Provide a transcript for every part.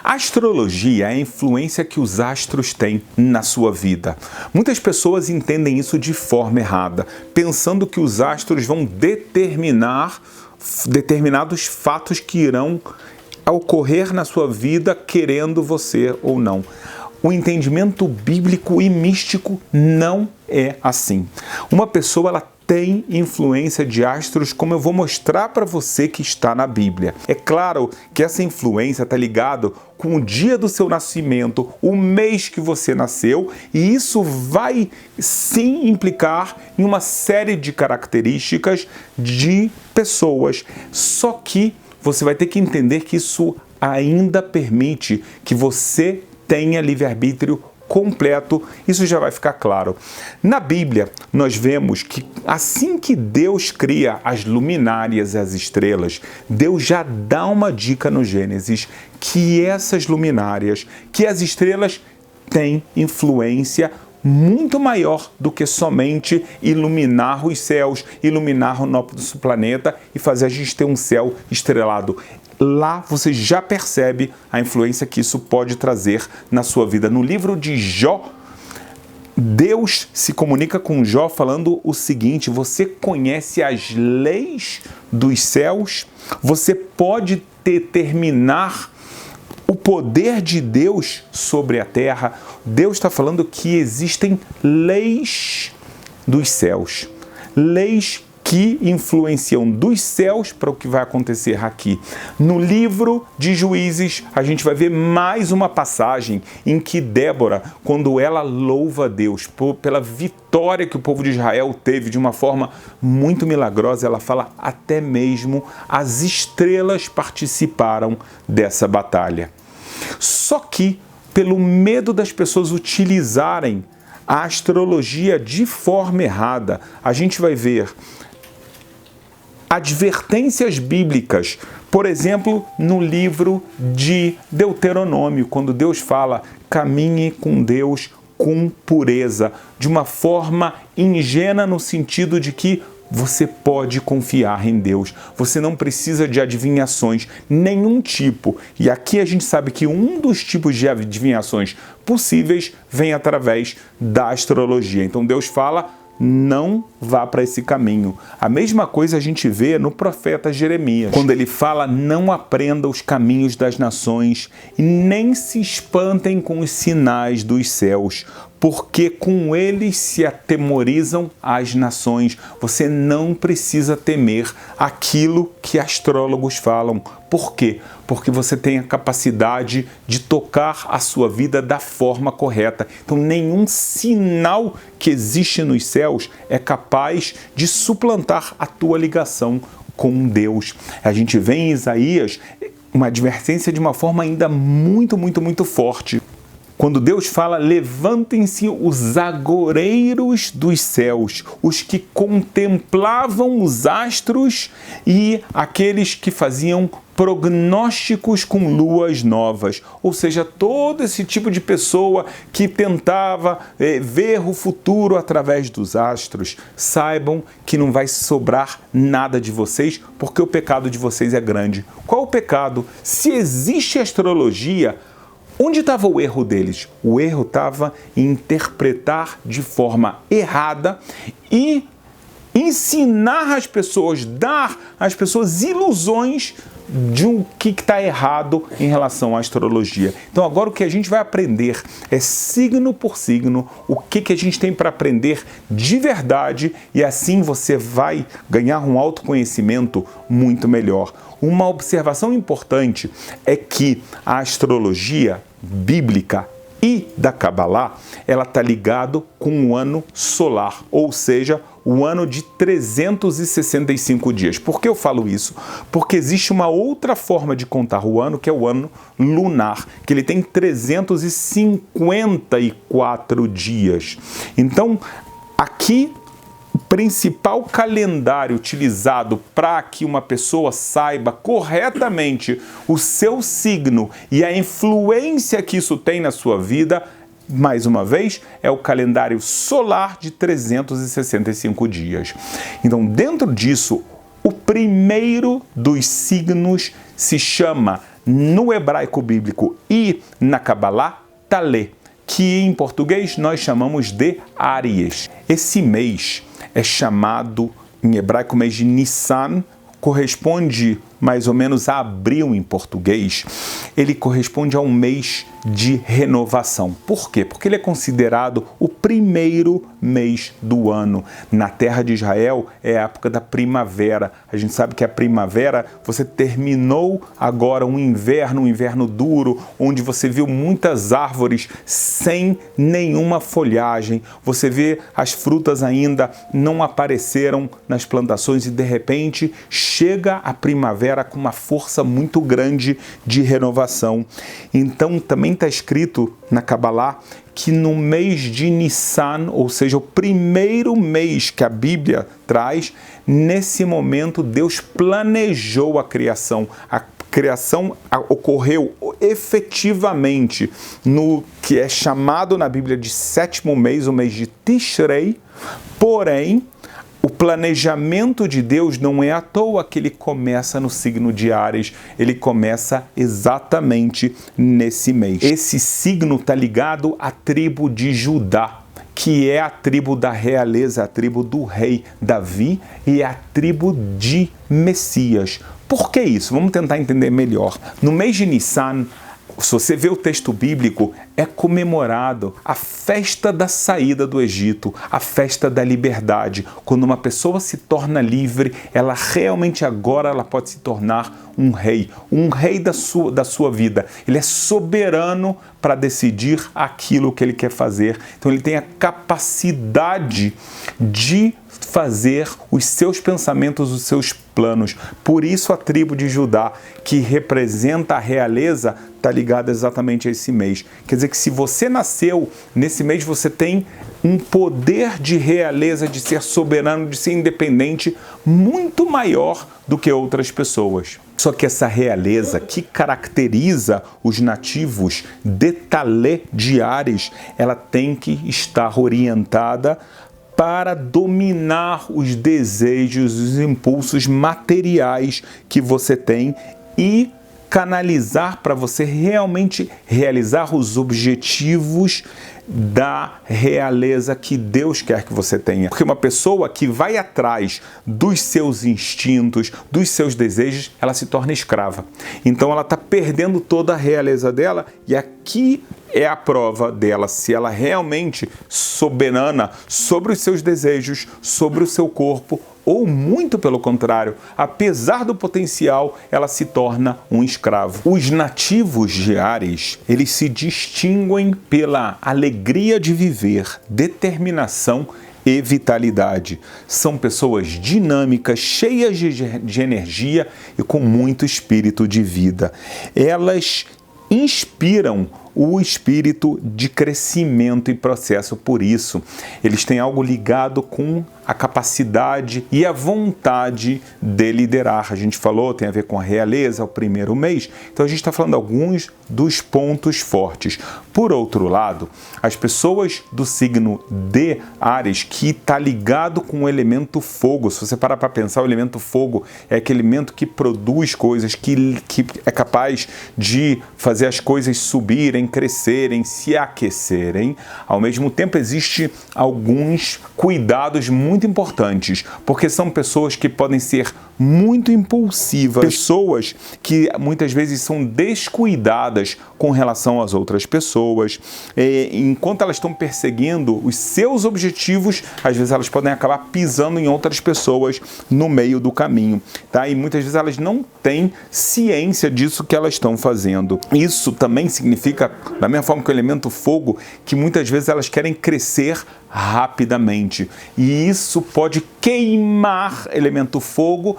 A astrologia é a influência que os astros têm na sua vida. Muitas pessoas entendem isso de forma errada, pensando que os astros vão determinar determinados fatos que irão ocorrer na sua vida, querendo você ou não. O entendimento bíblico e místico não é assim. Uma pessoa, ela tem influência de astros, como eu vou mostrar para você que está na Bíblia. É claro que essa influência está ligada com o dia do seu nascimento, o mês que você nasceu, e isso vai sim implicar em uma série de características de pessoas. Só que você vai ter que entender que isso ainda permite que você tenha livre-arbítrio completo. Isso já vai ficar claro. Na Bíblia, nós vemos que assim que Deus cria as luminárias e as estrelas, Deus já dá uma dica no Gênesis que essas luminárias, que as estrelas têm influência muito maior do que somente iluminar os céus, iluminar o nosso planeta e fazer a gente ter um céu estrelado. Lá você já percebe a influência que isso pode trazer na sua vida. No livro de Jó, Deus se comunica com Jó falando o seguinte: você conhece as leis dos céus? Você pode determinar o poder de Deus sobre a terra? Deus está falando que existem leis dos céus, leis que influenciam dos céus para o que vai acontecer aqui. No livro de Juízes, a gente vai ver mais uma passagem em que Débora, quando ela louva a Deus pela vitória que o povo de Israel teve de uma forma muito milagrosa, ela fala: até mesmo as estrelas participaram dessa batalha. Só que, pelo medo das pessoas utilizarem a astrologia de forma errada, a gente vai ver advertências bíblicas, por exemplo, no livro de Deuteronômio, quando Deus fala: caminhe com Deus com pureza, de uma forma ingênua no sentido de que você pode confiar em Deus. Você não precisa de adivinhações, nenhum tipo. E aqui a gente sabe que um dos tipos de adivinhações possíveis vem através da astrologia. Então Deus fala: não vá para esse caminho. A mesma coisa a gente vê no profeta Jeremias, quando ele fala: não aprenda os caminhos das nações e nem se espantem com os sinais dos céus, porque com eles se atemorizam as nações. Você não precisa temer aquilo que astrólogos falam. Por quê? Porque você tem a capacidade de tocar a sua vida da forma correta. Então, nenhum sinal que existe nos céus é capaz de suplantar a tua ligação com Deus. A gente vê em Isaías uma advertência de uma forma ainda muito forte. Quando Deus fala: levantem-se os agoreiros dos céus, os que contemplavam os astros e aqueles que faziam prognósticos com luas novas. Ou seja, todo esse tipo de pessoa que tentava ver o futuro através dos astros, saibam que não vai sobrar nada de vocês, porque o pecado de vocês é grande. Qual o pecado? Se existe astrologia, onde estava o erro deles? O erro estava em interpretar de forma errada e ensinar as pessoas, dar às pessoas ilusões de o que está errado em relação à astrologia. Então agora o que a gente vai aprender é signo por signo, o que a gente tem para aprender de verdade, e assim você vai ganhar um autoconhecimento muito melhor. Uma observação importante é que a astrologia bíblica e da Cabalá, ela está ligado com o ano solar, ou seja, o ano de 365 dias. Por que eu falo isso? Porque existe uma outra forma de contar o ano, que é o ano lunar, que ele tem 354 dias. Então, aqui, o principal calendário utilizado para que uma pessoa saiba corretamente o seu signo e a influência que isso tem na sua vida, mais uma vez, é o calendário solar de 365 dias. Então, dentro disso, o primeiro dos signos se chama no hebraico bíblico e na Kabbalah, Talê, que em português nós chamamos de Áries. Esse mês é chamado em hebraico mês de Nissan, corresponde mais ou menos a abril em português. Ele corresponde a um mês de renovação. Por quê? Porque ele é considerado o primeiro mês do ano. Na terra de Israel é a época da primavera. A gente sabe que a primavera, você terminou agora um inverno duro, onde você viu muitas árvores sem nenhuma folhagem. Você vê as frutas ainda não apareceram nas plantações e de repente chega a primavera com uma força muito grande de renovação. Então também está escrito na Kabbalah que no mês de Nissan, ou seja, o primeiro mês que a Bíblia traz, nesse momento Deus planejou a criação. A criação ocorreu efetivamente no que é chamado na Bíblia de sétimo mês, o mês de Tishrei, porém, o planejamento de Deus não é à toa que ele começa no signo de Áries, ele começa exatamente nesse mês. Esse signo está ligado à tribo de Judá, que é a tribo da realeza, a tribo do rei Davi e a tribo de Messias. Por que isso? Vamos tentar entender melhor. No mês de Nissan, se você vê o texto bíblico, é comemorado a festa da saída do Egito, a festa da liberdade. Quando uma pessoa se torna livre, ela realmente agora ela pode se tornar um rei da sua vida. Ele é soberano para decidir aquilo que ele quer fazer. Então ele tem a capacidade de fazer os seus pensamentos, os seus planos. Por isso a tribo de Judá, que representa a realeza, está ligada exatamente a esse mês. Quer dizer que se você nasceu nesse mês, você tem um poder de realeza, de ser soberano, de ser independente, muito maior do que outras pessoas. Só que essa realeza que caracteriza os nativos de Talê de Áries, ela tem que estar orientada para dominar os desejos, os impulsos materiais que você tem e canalizar para você realmente realizar os objetivos da realeza que Deus quer que você tenha. Porque uma pessoa que vai atrás dos seus instintos, dos seus desejos, ela se torna escrava. Então ela está perdendo toda a realeza dela e aqui é a prova dela, se ela realmente soberana sobre os seus desejos, sobre o seu corpo, ou muito pelo contrário, apesar do potencial, ela se torna um escravo. Os nativos de Áries, eles se distinguem pela alegria de viver, determinação e vitalidade. São pessoas dinâmicas, cheias de energia e com muito espírito de vida. Elas inspiram o espírito de crescimento e processo. Por isso, eles têm algo ligado com a capacidade e a vontade de liderar. A gente falou, tem a ver com a realeza, o primeiro mês. Então a gente está falando alguns dos pontos fortes. Por outro lado, as pessoas do signo de Áries, que está ligado com o elemento fogo, se você parar para pensar, o elemento fogo é aquele elemento que produz coisas, que é capaz de fazer as coisas subirem, crescerem, se aquecerem. Ao mesmo tempo, existem alguns cuidados muito importantes, porque são pessoas que podem ser muito impulsivas, pessoas que muitas vezes são descuidadas com relação às outras pessoas. Enquanto elas estão perseguindo os seus objetivos, às vezes elas podem acabar pisando em outras pessoas no meio do caminho, tá? E muitas vezes elas não têm ciência disso que elas estão fazendo. Isso também significa, da mesma forma que o elemento fogo, que muitas vezes elas querem crescer rapidamente. E isso pode queimar elemento fogo,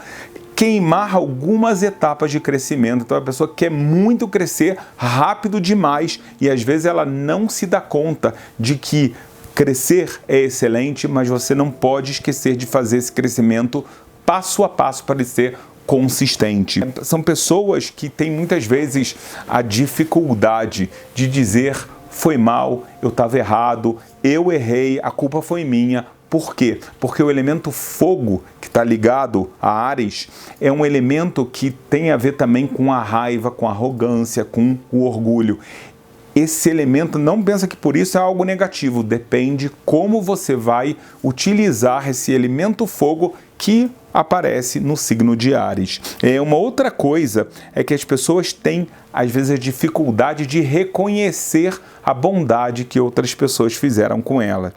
queimar algumas etapas de crescimento. Então a pessoa quer muito crescer rápido demais e às vezes ela não se dá conta de que crescer é excelente, mas você não pode esquecer de fazer esse crescimento passo a passo para ele ser consistente. São pessoas que têm muitas vezes a dificuldade de dizer: foi mal, eu estava errado, eu errei, a culpa foi minha. Por quê? Porque o elemento fogo, que está ligado a Áries, é um elemento que tem a ver também com a raiva, com a arrogância, com o orgulho. Esse elemento, não pensa que por isso é algo negativo, depende como você vai utilizar esse elemento fogo que aparece no signo de Áries. Uma outra coisa é que as pessoas têm, às vezes, a dificuldade de reconhecer a bondade que outras pessoas fizeram com ela.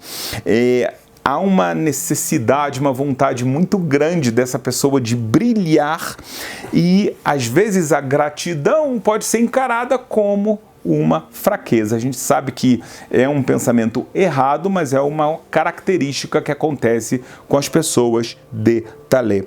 Há uma necessidade, uma vontade muito grande dessa pessoa de brilhar e, às vezes, a gratidão pode ser encarada como uma fraqueza. A gente sabe que é um pensamento errado, mas é uma característica que acontece com as pessoas de Talê.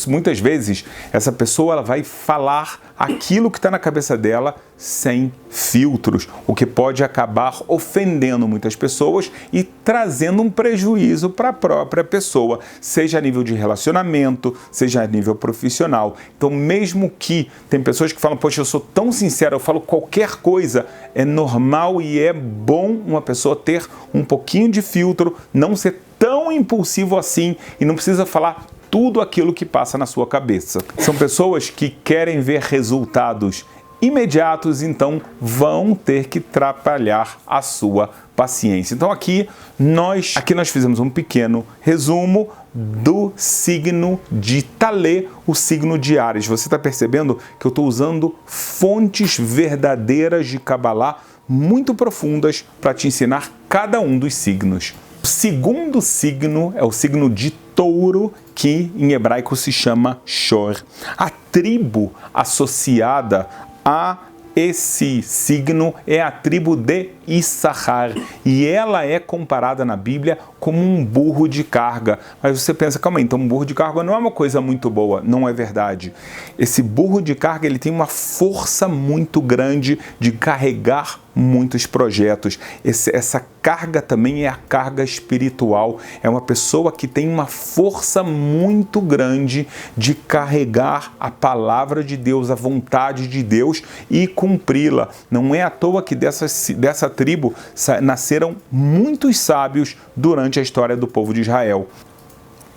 Muitas vezes, essa pessoa ela vai falar aquilo que está na cabeça dela sem filtros, o que pode acabar ofendendo muitas pessoas e trazendo um prejuízo para a própria pessoa, seja a nível de relacionamento, seja a nível profissional. Então, mesmo que tem pessoas que falam, poxa, eu sou tão sincero, eu falo qualquer coisa, é normal e é bom uma pessoa ter um pouquinho de filtro, não ser tão impulsivo assim e não precisa falar tudo aquilo que passa na sua cabeça. São pessoas que querem ver resultados imediatos, então vão ter que trabalhar a sua paciência. Então aqui nós fizemos um pequeno resumo do signo de Talê, o signo de Áries. Você está percebendo que eu estou usando fontes verdadeiras de Cabalá muito profundas para te ensinar cada um dos signos. O segundo signo é o signo de Touro, que em hebraico se chama Shor. A tribo associada a esse signo é a tribo de Issachar e ela é comparada na Bíblia como um burro de carga. Mas você pensa, calma aí, então um burro de carga não é uma coisa muito boa. Não é verdade. Esse burro de carga ele tem uma força muito grande de carregar muitos projetos. Essa carga também é a carga espiritual. É uma pessoa que tem uma força muito grande de carregar a palavra de Deus, a vontade de Deus e cumpri-la. Não é à toa que dessa tribo nasceram muitos sábios durante a história do povo de Israel.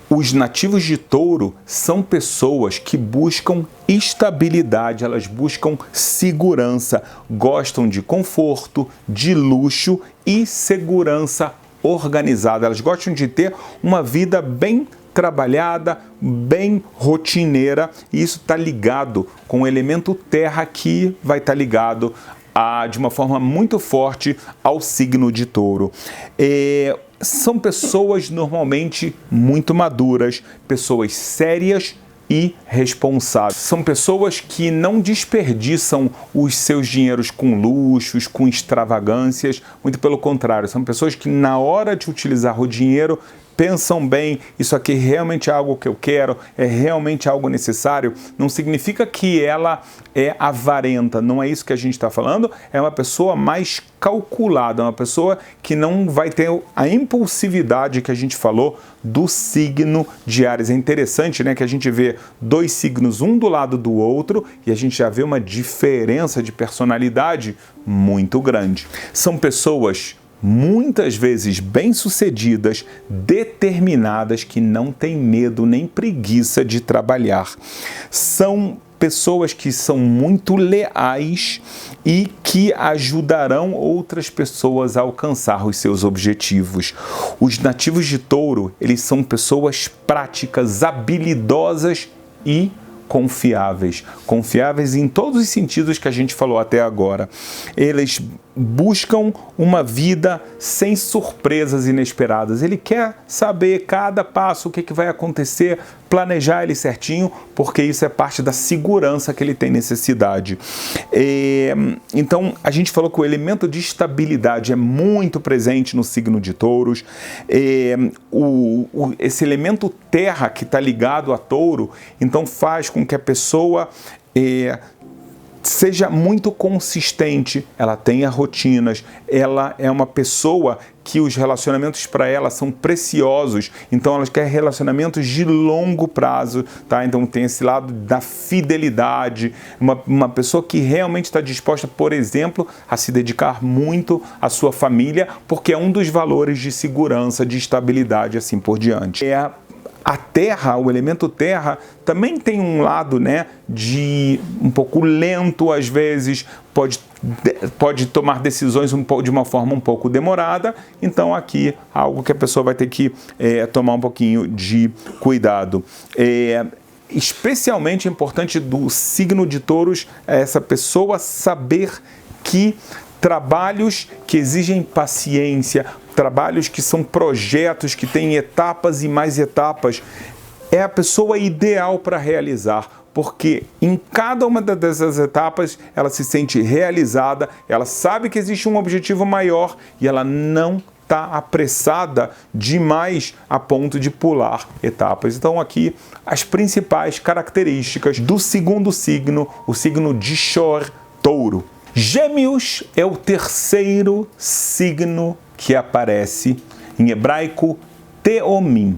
Os nativos de Touro são pessoas que buscam estabilidade, elas buscam segurança, gostam de conforto, de luxo e segurança organizada. Elas gostam de ter uma vida bem trabalhada, bem rotineira, e isso está ligado com o elemento terra que vai estar ligado de uma forma muito forte ao signo de Touro. São pessoas normalmente muito maduras, pessoas sérias e responsáveis. São pessoas que não desperdiçam os seus dinheiros com luxos, com extravagâncias, muito pelo contrário, são pessoas que na hora de utilizar o dinheiro pensam bem, isso aqui realmente é algo que eu quero, é realmente algo necessário. Não significa que ela é avarenta, não é isso que a gente está falando, é uma pessoa mais calculada, uma pessoa que não vai ter a impulsividade que a gente falou do signo de Áries. É interessante, né, que a gente vê dois signos um do lado do outro e a gente já vê uma diferença de personalidade muito grande. São pessoas muitas vezes bem-sucedidas, determinadas, que não têm medo nem preguiça de trabalhar. São pessoas que são muito leais e que ajudarão outras pessoas a alcançar os seus objetivos. Os nativos de Touro, eles são pessoas práticas, habilidosas e confiáveis. Confiáveis em todos os sentidos que a gente falou até agora. Eles buscam uma vida sem surpresas inesperadas. Ele quer saber cada passo, o que vai acontecer, planejar ele certinho, porque isso é parte da segurança que ele tem necessidade. Então, a gente falou que o elemento de estabilidade é muito presente no signo de Touros. Esse elemento terra que está ligado a Touro, então faz com que a pessoa seja muito consistente, ela tenha rotinas, ela é uma pessoa que os relacionamentos para ela são preciosos, então ela quer relacionamentos de longo prazo, tá? Então tem esse lado da fidelidade, uma pessoa que realmente está disposta, por exemplo, a se dedicar muito à sua família, porque é um dos valores de segurança, de estabilidade, assim por diante. A terra, o elemento terra, também tem um lado, né, de um pouco lento às vezes, pode tomar decisões de uma forma um pouco demorada, então aqui algo que a pessoa vai ter que tomar um pouquinho de cuidado. Especialmente importante do signo de Touros é essa pessoa saber que trabalhos que exigem paciência, trabalhos que são projetos, que têm etapas e mais etapas, é a pessoa ideal para realizar, porque em cada uma dessas etapas ela se sente realizada, ela sabe que existe um objetivo maior e ela não está apressada demais a ponto de pular etapas. Então aqui as principais características do segundo signo, o signo de Shor, Touro. Gêmeos é o terceiro signo que aparece em hebraico Teomim.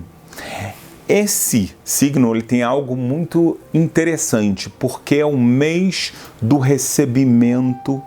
Esse signo ele tem algo muito interessante, porque é o mês do recebimento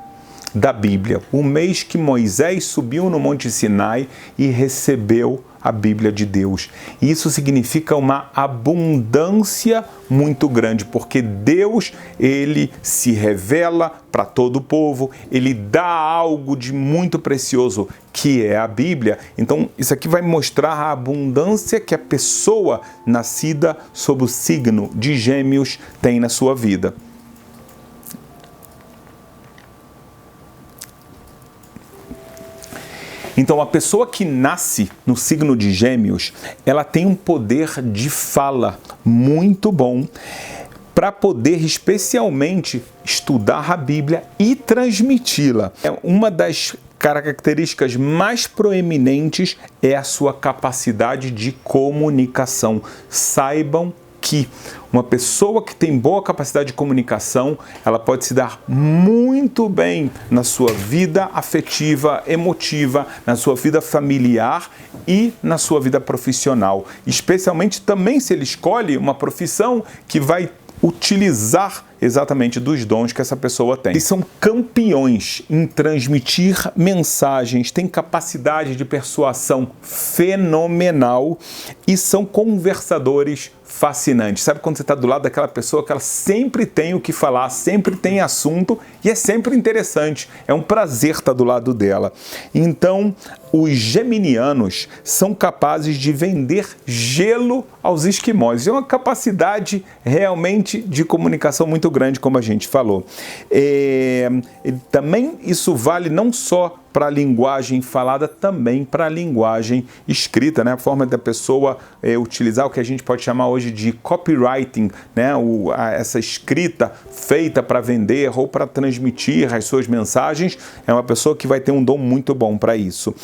da Bíblia, o mês que Moisés subiu no Monte Sinai e recebeu a Bíblia de Deus. Isso significa uma abundância muito grande, porque Deus, ele se revela para todo o povo, ele dá algo de muito precioso, que é a Bíblia. Então, isso aqui vai mostrar a abundância que a pessoa nascida sob o signo de Gêmeos tem na sua vida. Então, a pessoa que nasce no signo de Gêmeos, ela tem um poder de fala muito bom para poder especialmente estudar a Bíblia e transmiti-la. Uma das características mais proeminentes é a sua capacidade de comunicação. Saibam que uma pessoa que tem boa capacidade de comunicação, ela pode se dar muito bem na sua vida afetiva, emotiva, na sua vida familiar e na sua vida profissional. Especialmente também se ele escolhe uma profissão que vai utilizar exatamente dos dons que essa pessoa tem. Eles são campeões em transmitir mensagens, têm capacidade de persuasão fenomenal e são conversadores fascinantes. Sabe quando você está do lado daquela pessoa que ela sempre tem o que falar, sempre tem assunto e é sempre interessante. É um prazer estar do lado dela. Então, os geminianos são capazes de vender gelo aos esquimós. É uma capacidade realmente de comunicação muito grande, como a gente falou. Também isso vale não só para a linguagem falada, também para a linguagem escrita, né? A forma da pessoa utilizar o que a gente pode chamar hoje de copywriting, né? Essa escrita feita para vender ou para transmitir as suas mensagens, é uma pessoa que vai ter um dom muito bom para isso.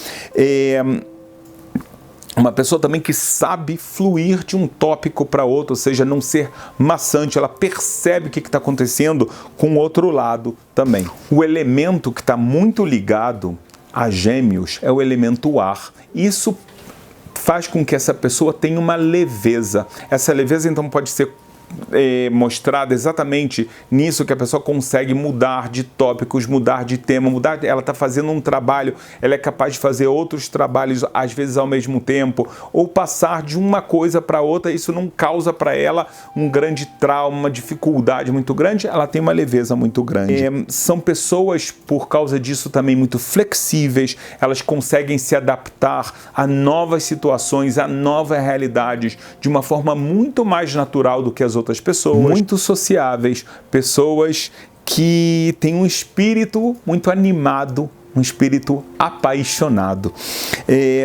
Uma pessoa também que sabe fluir de um tópico para outro, ou seja, não ser maçante, ela percebe o que está acontecendo com o outro lado também. O elemento que está muito ligado a Gêmeos é o elemento ar. Isso faz com que essa pessoa tenha uma leveza. Essa leveza, então, pode ser mostrada exatamente nisso, que a pessoa consegue mudar de tópicos, mudar de tema, ela está fazendo um trabalho, ela é capaz de fazer outros trabalhos às vezes ao mesmo tempo, ou passar de uma coisa para outra, isso não causa para ela um grande trauma, uma dificuldade muito grande, ela tem uma leveza muito grande. São pessoas, por causa disso, também muito flexíveis, elas conseguem se adaptar a novas situações, a novas realidades, de uma forma muito mais natural do que as outras pessoas, muito sociáveis, pessoas que têm um espírito muito animado, um espírito apaixonado.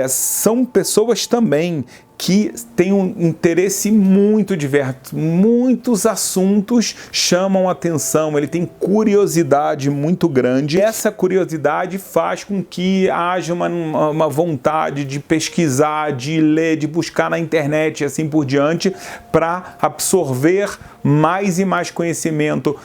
São pessoas também que têm um interesse muito diverso, muitos assuntos chamam a atenção, ele tem curiosidade muito grande. Essa curiosidade faz com que haja uma vontade de pesquisar, de ler, de buscar na internet e assim por diante, para absorver mais e mais conhecimento,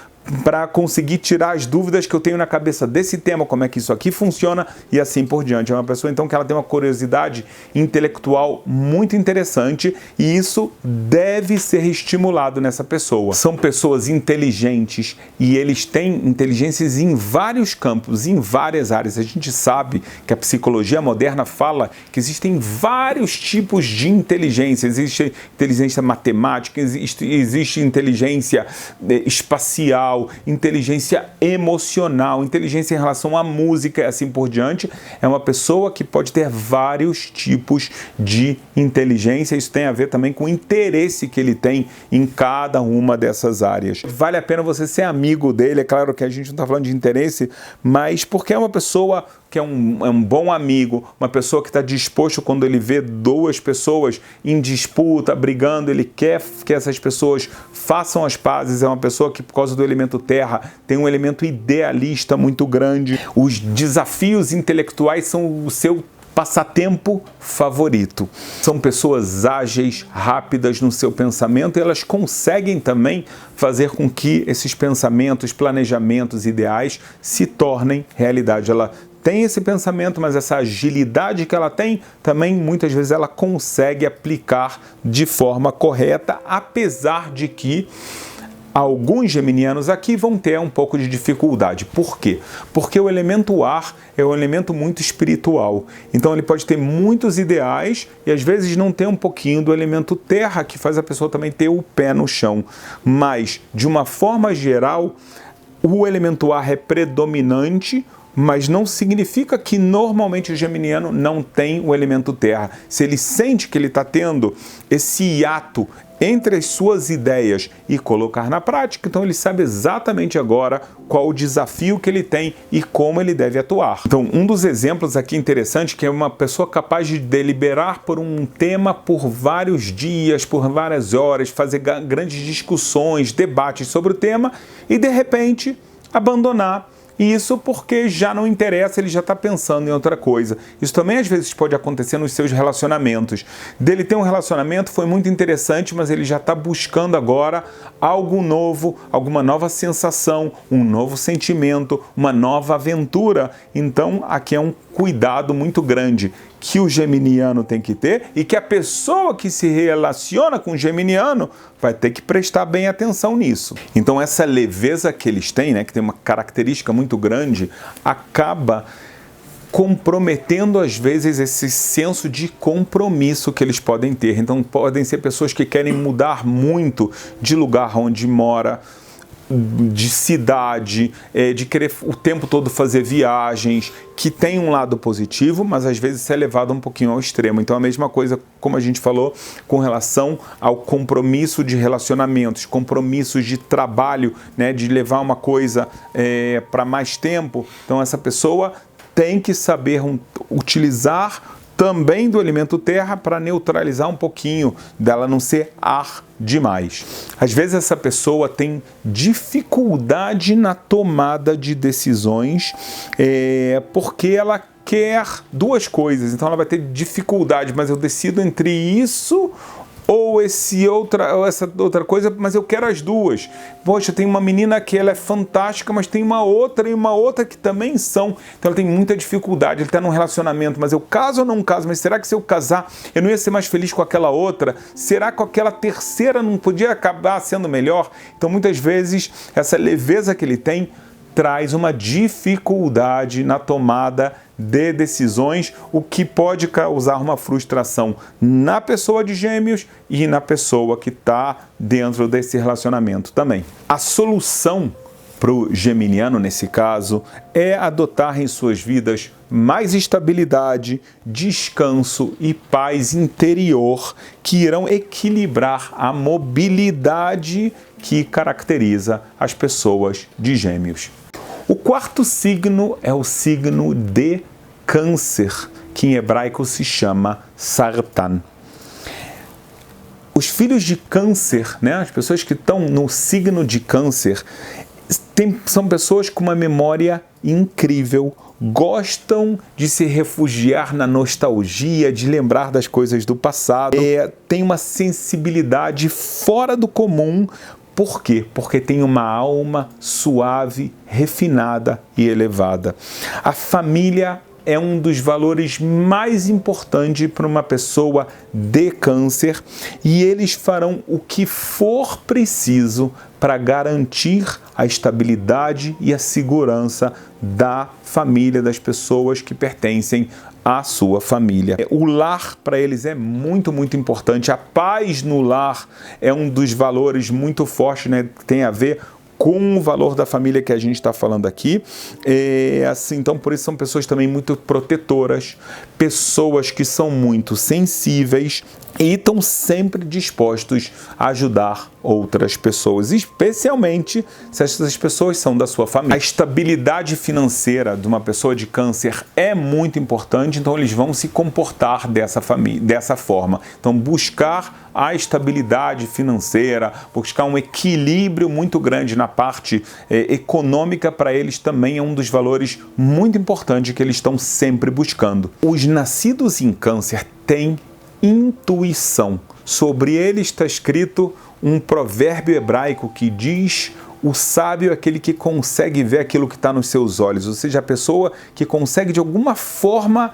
para conseguir tirar as dúvidas que eu tenho na cabeça desse tema, como é que isso aqui funciona e assim por diante. É uma pessoa, então, que ela tem uma curiosidade intelectual muito interessante e isso deve ser estimulado nessa pessoa. São pessoas inteligentes e eles têm inteligências em vários campos, em várias áreas. A gente sabe que a psicologia moderna fala que existem vários tipos de inteligência. Existe inteligência matemática, existe inteligência espacial, inteligência emocional, inteligência em relação à música e assim por diante. É uma pessoa que pode ter vários tipos de inteligência. Isso tem a ver também com o interesse que ele tem em cada uma dessas áreas. Vale a pena você ser amigo dele. É claro que a gente não está falando de interesse, mas porque é uma pessoa que é um bom amigo, uma pessoa que está disposto, quando ele vê duas pessoas em disputa, brigando, ele quer que essas pessoas façam as pazes. É uma pessoa que, por causa do elemento terra, tem um elemento idealista muito grande. Os desafios intelectuais são o seu passatempo favorito. São pessoas ágeis, rápidas no seu pensamento e elas conseguem também fazer com que esses pensamentos, planejamentos, ideais se tornem realidade. Ela tem esse pensamento, mas essa agilidade que ela tem, também muitas vezes ela consegue aplicar de forma correta, apesar de que alguns geminianos aqui vão ter um pouco de dificuldade. Por quê? Porque o elemento ar é um elemento muito espiritual. Então ele pode ter muitos ideais e às vezes não ter um pouquinho do elemento terra, que faz a pessoa também ter o pé no chão. Mas, de uma forma geral, o elemento ar é predominante, mas não significa que normalmente o geminiano não tem o elemento terra. Se ele sente que ele está tendo esse hiato entre as suas ideias e colocar na prática, então ele sabe exatamente agora qual o desafio que ele tem e como ele deve atuar. Então, um dos exemplos aqui interessante, que é uma pessoa capaz de deliberar por um tema por vários dias, por várias horas, fazer grandes discussões, debates sobre o tema e, de repente, abandonar. Isso porque já não interessa, ele já está pensando em outra coisa. Isso também às vezes pode acontecer nos seus relacionamentos. Dele ter um relacionamento foi muito interessante, mas ele já está buscando agora algo novo, alguma nova sensação, um novo sentimento, uma nova aventura. Então aqui é um cuidado muito grande que o geminiano tem que ter e que a pessoa que se relaciona com o geminiano vai ter que prestar bem atenção nisso. Então essa leveza que eles têm, né, que tem uma característica muito grande, acaba comprometendo às vezes esse senso de compromisso que eles podem ter. Então podem ser pessoas que querem mudar muito de lugar onde mora, de cidade, de querer o tempo todo fazer viagens, que tem um lado positivo, mas às vezes isso é levado um pouquinho ao extremo. Então a mesma coisa, como a gente falou, com relação ao compromisso de relacionamentos, compromissos de trabalho, né, de levar uma coisa para mais tempo. Então essa pessoa tem que saber utilizar também do elemento terra para neutralizar um pouquinho, dela não ser ar demais. Às vezes essa pessoa tem dificuldade na tomada de decisões porque ela quer duas coisas, então ela vai ter dificuldade, mas eu decido entre isso ou essa outra coisa, mas eu quero as duas. Poxa, tem uma menina que ela é fantástica, mas tem uma outra e uma outra que também são. Então ela tem muita dificuldade, ele está num relacionamento, mas eu caso ou não caso? Mas será que se eu casar, eu não ia ser mais feliz com aquela outra? Será que aquela terceira não podia acabar sendo melhor? Então muitas vezes essa leveza que ele tem traz uma dificuldade na tomada de decisões, o que pode causar uma frustração na pessoa de Gêmeos e na pessoa que está dentro desse relacionamento também. A solução para o geminiano, nesse caso, é adotar em suas vidas mais estabilidade, descanso e paz interior que irão equilibrar a mobilidade que caracteriza as pessoas de Gêmeos. O quarto signo é o signo de Câncer, que em hebraico se chama Sartan. Os filhos de Câncer, né, as pessoas que estão no signo de Câncer, são pessoas com uma memória incrível, gostam de se refugiar na nostalgia, de lembrar das coisas do passado, tem uma sensibilidade fora do comum Por quê? Porque tem uma alma suave, refinada e elevada. A família é um dos valores mais importantes para uma pessoa de câncer e eles farão o que for preciso para garantir a estabilidade e a segurança da família, das pessoas que pertencem à sua família. O lar para eles é muito, muito importante. A paz no lar é um dos valores muito fortes, né, que tem a ver com o valor da família que a gente está falando aqui. Então, por isso são pessoas também muito protetoras, pessoas que são muito sensíveis e estão sempre dispostos a ajudar outras pessoas, especialmente se essas pessoas são da sua família. A estabilidade financeira de uma pessoa de câncer é muito importante, então eles vão se comportar dessa forma. Então, buscar a estabilidade financeira, buscar um equilíbrio muito grande na parte econômica para eles também é um dos valores muito importantes que eles estão sempre buscando. Os nascidos em câncer têm intuição. Sobre ele está escrito um provérbio hebraico que diz: o sábio é aquele que consegue ver aquilo que está nos seus olhos, ou seja, a pessoa que consegue de alguma forma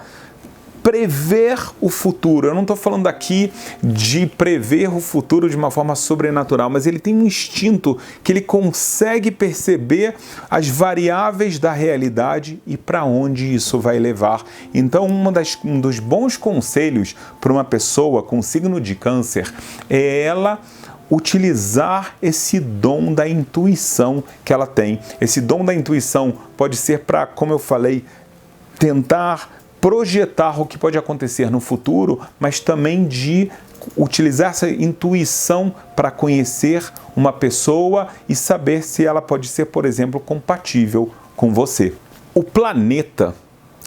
prever o futuro. Eu não estou falando aqui de prever o futuro de uma forma sobrenatural, mas ele tem um instinto que ele consegue perceber as variáveis da realidade e para onde isso vai levar. Então, um dos bons conselhos para uma pessoa com signo de câncer é ela utilizar esse dom da intuição que ela tem. Esse dom da intuição pode ser para, como eu falei, tentar projetar o que pode acontecer no futuro, mas também de utilizar essa intuição para conhecer uma pessoa e saber se ela pode ser, por exemplo, compatível com você. O planeta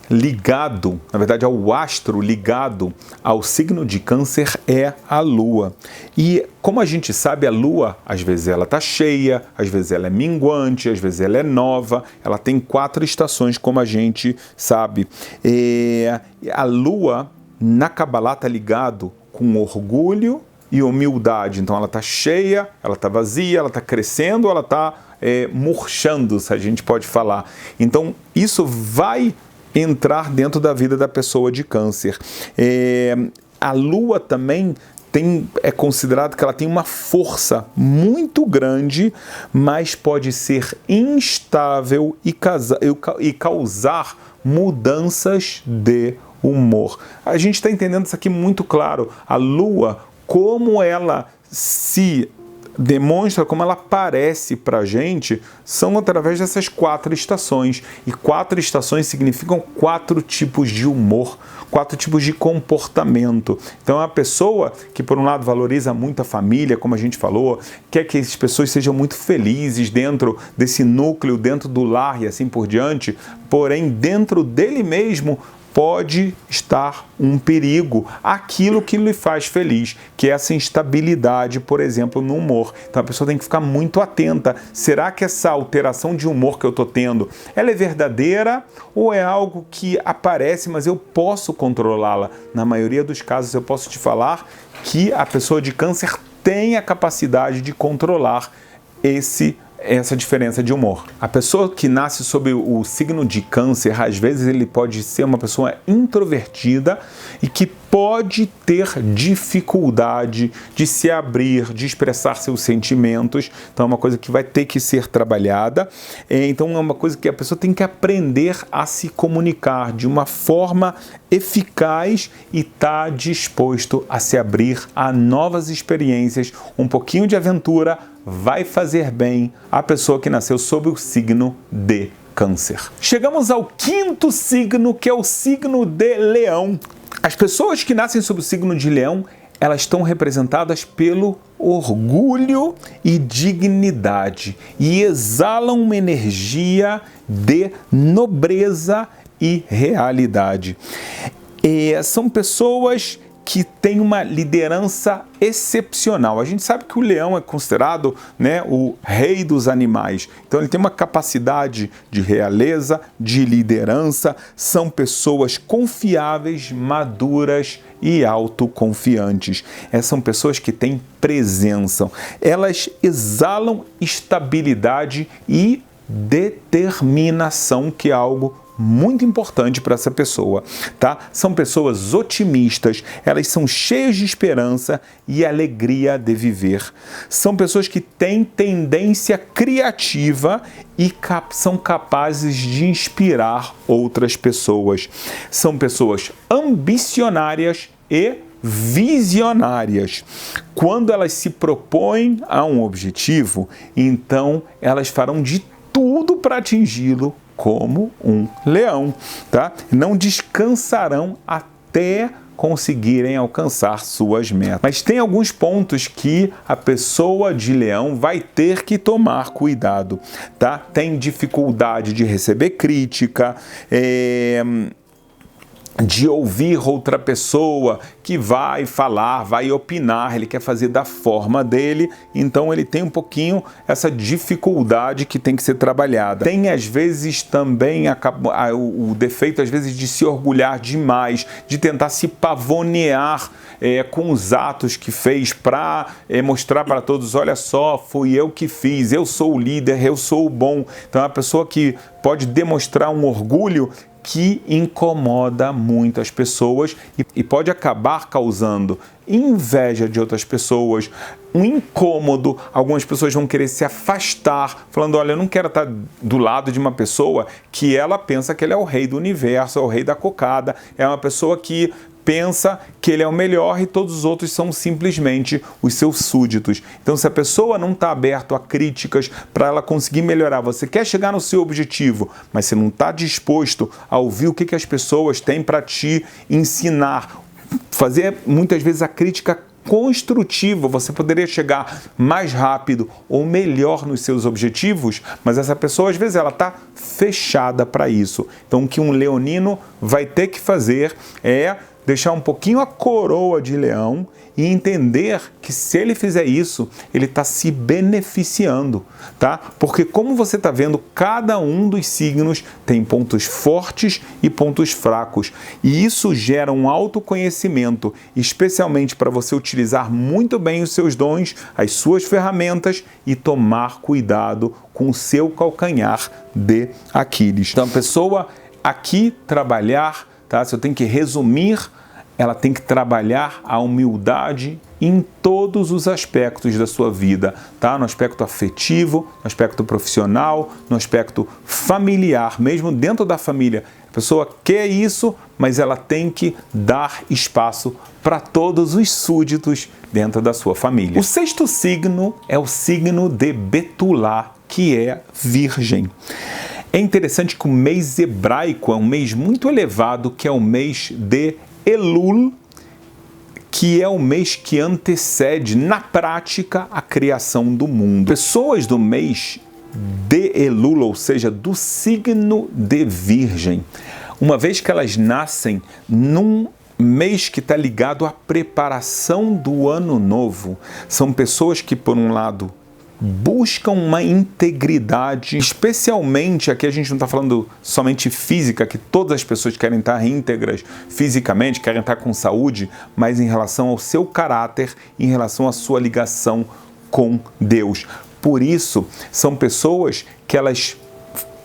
ligado, na verdade, ao astro ligado ao signo de câncer é a Lua. E como a gente sabe, a Lua, às vezes ela está cheia, às vezes ela é minguante, às vezes ela é nova, ela tem 4 estações, como a gente sabe. A Lua, na Cabalá, está ligado com orgulho e humildade. Então ela está cheia, ela está vazia, ela está crescendo, ela está murchando, se a gente pode falar. Então isso vai entrar dentro da vida da pessoa de câncer. A Lua também é considerado que ela tem uma força muito grande, mas pode ser instável e causar mudanças de humor. A gente está entendendo isso aqui muito claro. A Lua, como ela se demonstra, como ela aparece para a gente, são através dessas 4 estações. E 4 estações significam 4 tipos de humor, 4 tipos de comportamento. Então é uma pessoa que, por um lado, valoriza muito a família, como a gente falou, quer que as pessoas sejam muito felizes dentro desse núcleo, dentro do lar e assim por diante, porém, dentro dele mesmo, pode estar um perigo, aquilo que lhe faz feliz, que é essa instabilidade, por exemplo, no humor. Então a pessoa tem que ficar muito atenta. Será que essa alteração de humor que eu estou tendo, ela é verdadeira ou é algo que aparece, mas eu posso controlá-la? Na maioria dos casos eu posso te falar que a pessoa de câncer tem a capacidade de controlar essa diferença de humor. A pessoa que nasce sob o signo de câncer, às vezes ele pode ser uma pessoa introvertida e que pode ter dificuldade de se abrir, de expressar seus sentimentos. Então é uma coisa que vai ter que ser trabalhada. Então é uma coisa que a pessoa tem que aprender a se comunicar de uma forma eficaz e estar disposto a se abrir a novas experiências. Um pouquinho de aventura vai fazer bem a pessoa que nasceu sob o signo de câncer. Chegamos ao 5º signo, que é o signo de Leão. As pessoas que nascem sob o signo de Leão, elas estão representadas pelo orgulho e dignidade e exalam uma energia de nobreza e realidade. São pessoas que tem uma liderança excepcional. A gente sabe que o leão é considerado, né, o rei dos animais. Então ele tem uma capacidade de realeza, de liderança, são pessoas confiáveis, maduras e autoconfiantes. São pessoas que têm presença. Elas exalam estabilidade e determinação, que é algo muito importante para essa pessoa, tá? São pessoas otimistas, elas são cheias de esperança e alegria de viver. São pessoas que têm tendência criativa e são capazes de inspirar outras pessoas. São pessoas ambicionárias e visionárias. Quando elas se propõem a um objetivo, então elas farão de tudo para atingi-lo, como um leão, tá? Não descansarão até conseguirem alcançar suas metas. Mas tem alguns pontos que a pessoa de leão vai ter que tomar cuidado, tá? Tem dificuldade de receber crítica, de ouvir outra pessoa que vai falar, vai opinar, ele quer fazer da forma dele, então ele tem um pouquinho essa dificuldade que tem que ser trabalhada. Tem às vezes também o defeito às vezes de se orgulhar demais, de tentar se pavonear com os atos que fez para mostrar para todos, olha só, fui eu que fiz, eu sou o líder, eu sou o bom. Então é uma pessoa que pode demonstrar um orgulho que incomoda muito as pessoas e pode acabar causando inveja de outras pessoas, um incômodo. Algumas pessoas vão querer se afastar, falando, olha, eu não quero estar do lado de uma pessoa que ela pensa que ele é o rei do universo, é o rei da cocada, é uma pessoa que pensa que ele é o melhor e todos os outros são simplesmente os seus súditos. Então, se a pessoa não está aberta a críticas para ela conseguir melhorar, você quer chegar no seu objetivo, mas você não está disposto a ouvir o que as pessoas têm para te ensinar, fazer muitas vezes a crítica construtiva, você poderia chegar mais rápido ou melhor nos seus objetivos, mas essa pessoa às vezes ela está fechada para isso. Então o que um leonino vai ter que fazer é deixar um pouquinho a coroa de leão e entender que se ele fizer isso, ele está se beneficiando, tá? Porque como você está vendo, cada um dos signos tem pontos fortes e pontos fracos. E isso gera um autoconhecimento, especialmente para você utilizar muito bem os seus dons, as suas ferramentas e tomar cuidado com o seu calcanhar de Aquiles. Então a pessoa aqui trabalhar, tá? Se eu tenho que resumir, ela tem que trabalhar a humildade em todos os aspectos da sua vida, tá? No aspecto afetivo, no aspecto profissional, no aspecto familiar, mesmo dentro da família. A pessoa quer isso, mas ela tem que dar espaço para todos os súditos dentro da sua família. O sexto signo é o signo de Betulá, que é Virgem. É interessante que o mês hebraico é um mês muito elevado, que é o mês de Elul, que é o mês que antecede, na prática, a criação do mundo. Pessoas do mês de Elul, ou seja, do signo de Virgem, uma vez que elas nascem num mês que está ligado à preparação do ano novo, são pessoas que, por um lado, buscam uma integridade, especialmente, aqui a gente não está falando somente física, que todas as pessoas querem estar íntegras fisicamente, querem estar com saúde, mas em relação ao seu caráter, em relação à sua ligação com Deus. Por isso, são pessoas que elas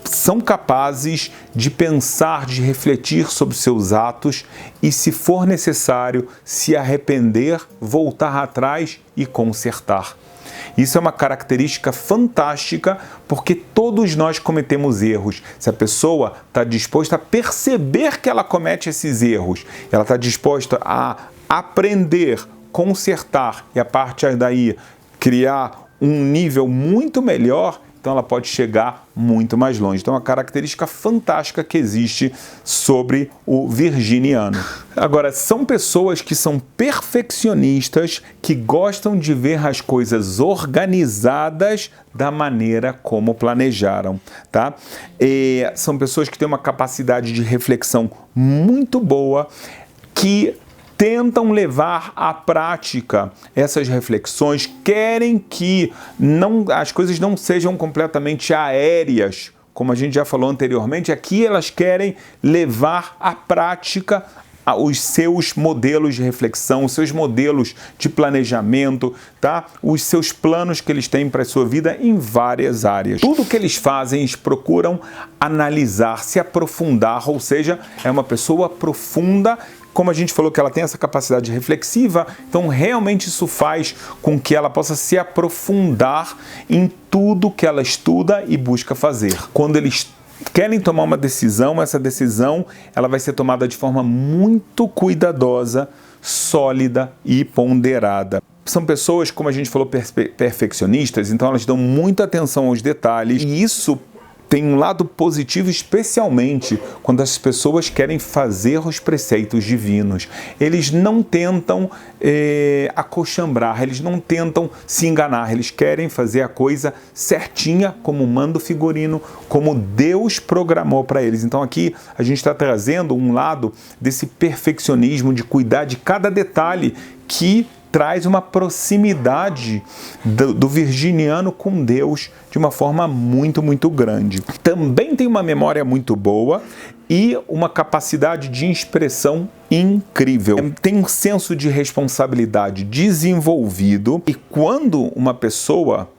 são capazes de pensar, de refletir sobre seus atos e, se for necessário, se arrepender, voltar atrás e consertar. Isso é uma característica fantástica, porque todos nós cometemos erros. Se a pessoa está disposta a perceber que ela comete esses erros, ela está disposta a aprender, consertar e, a partir daí, criar um nível muito melhor, então ela pode chegar muito mais longe. Então é uma característica fantástica que existe sobre o virginiano. Agora, são pessoas que são perfeccionistas, que gostam de ver as coisas organizadas da maneira como planejaram, tá? São pessoas que têm uma capacidade de reflexão muito boa, que tentam levar à prática essas reflexões, querem que as coisas não sejam completamente aéreas, como a gente já falou anteriormente. Aqui elas querem levar à prática os seus modelos de reflexão, os seus modelos de planejamento, tá? Os seus planos que eles têm para a sua vida em várias áreas. Tudo que eles fazem, eles procuram analisar, se aprofundar, ou seja, é uma pessoa profunda. Como a gente falou que ela tem essa capacidade reflexiva, então realmente isso faz com que ela possa se aprofundar em tudo que ela estuda e busca fazer. Quando eles querem tomar uma decisão, essa decisão ela vai ser tomada de forma muito cuidadosa, sólida e ponderada. São pessoas, como a gente falou, perfeccionistas, então elas dão muita atenção aos detalhes, e isso tem um lado positivo, especialmente quando as pessoas querem fazer os preceitos divinos. Eles não tentam acochambrar, eles não tentam se enganar, eles querem fazer a coisa certinha, como manda o figurino, como Deus programou para eles. Então aqui a gente está trazendo um lado desse perfeccionismo, de cuidar de cada detalhe, que traz uma proximidade do virginiano com Deus de uma forma muito, muito grande. Também tem uma memória muito boa e uma capacidade de expressão incrível. Tem um senso de responsabilidade desenvolvido, e quando uma pessoa,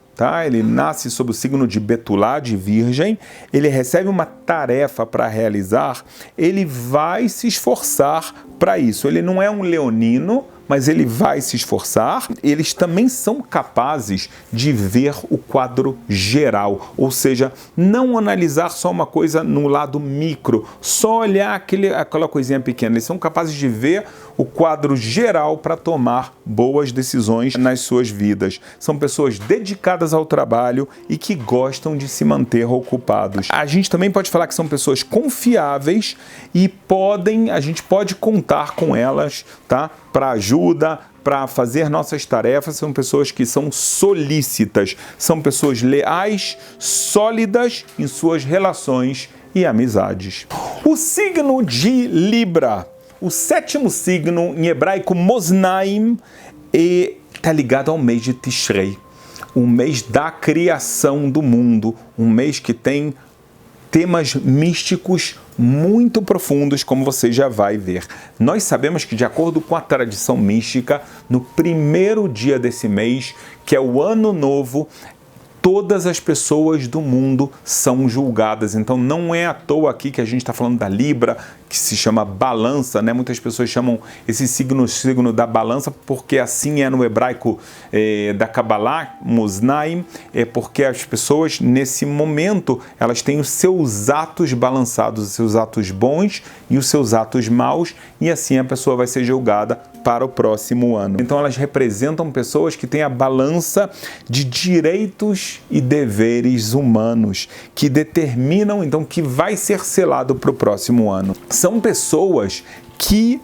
ele nasce sob o signo de Betulá, de Virgem, ele recebe uma tarefa para realizar, ele vai se esforçar para isso. Ele não é um leonino, mas ele vai se esforçar. Eles também são capazes de ver o quadro geral, ou seja, não analisar só uma coisa no lado micro, só olhar aquela coisinha pequena. Eles são capazes de ver o quadro geral para tomar boas decisões nas suas vidas. São pessoas dedicadas ao trabalho e que gostam de se manter ocupados. A gente também pode falar que são pessoas confiáveis e a gente pode contar com elas, para ajuda, para fazer nossas tarefas. São pessoas que são solícitas, são pessoas leais, sólidas em suas relações e amizades. O signo de Libra, o 7º signo em hebraico, Moznaim, está ligado ao mês de Tishrei, o mês da criação do mundo, um mês que tem temas místicos muito profundos, como você já vai ver. Nós sabemos que, de acordo com a tradição mística, no primeiro dia desse mês, que é o Ano Novo, todas as pessoas do mundo são julgadas. Então não é à toa aqui que a gente está falando da Libra, que se chama balança, né? Muitas pessoas chamam esse signo da balança, porque assim é no hebraico da Kabbalah, Moznaim, porque as pessoas, nesse momento, elas têm os seus atos balançados, os seus atos bons e os seus atos maus, e assim a pessoa vai ser julgada para o próximo ano. Então elas representam pessoas que têm a balança de direitos e deveres humanos, que determinam então que vai ser selado para o próximo ano. São pessoas que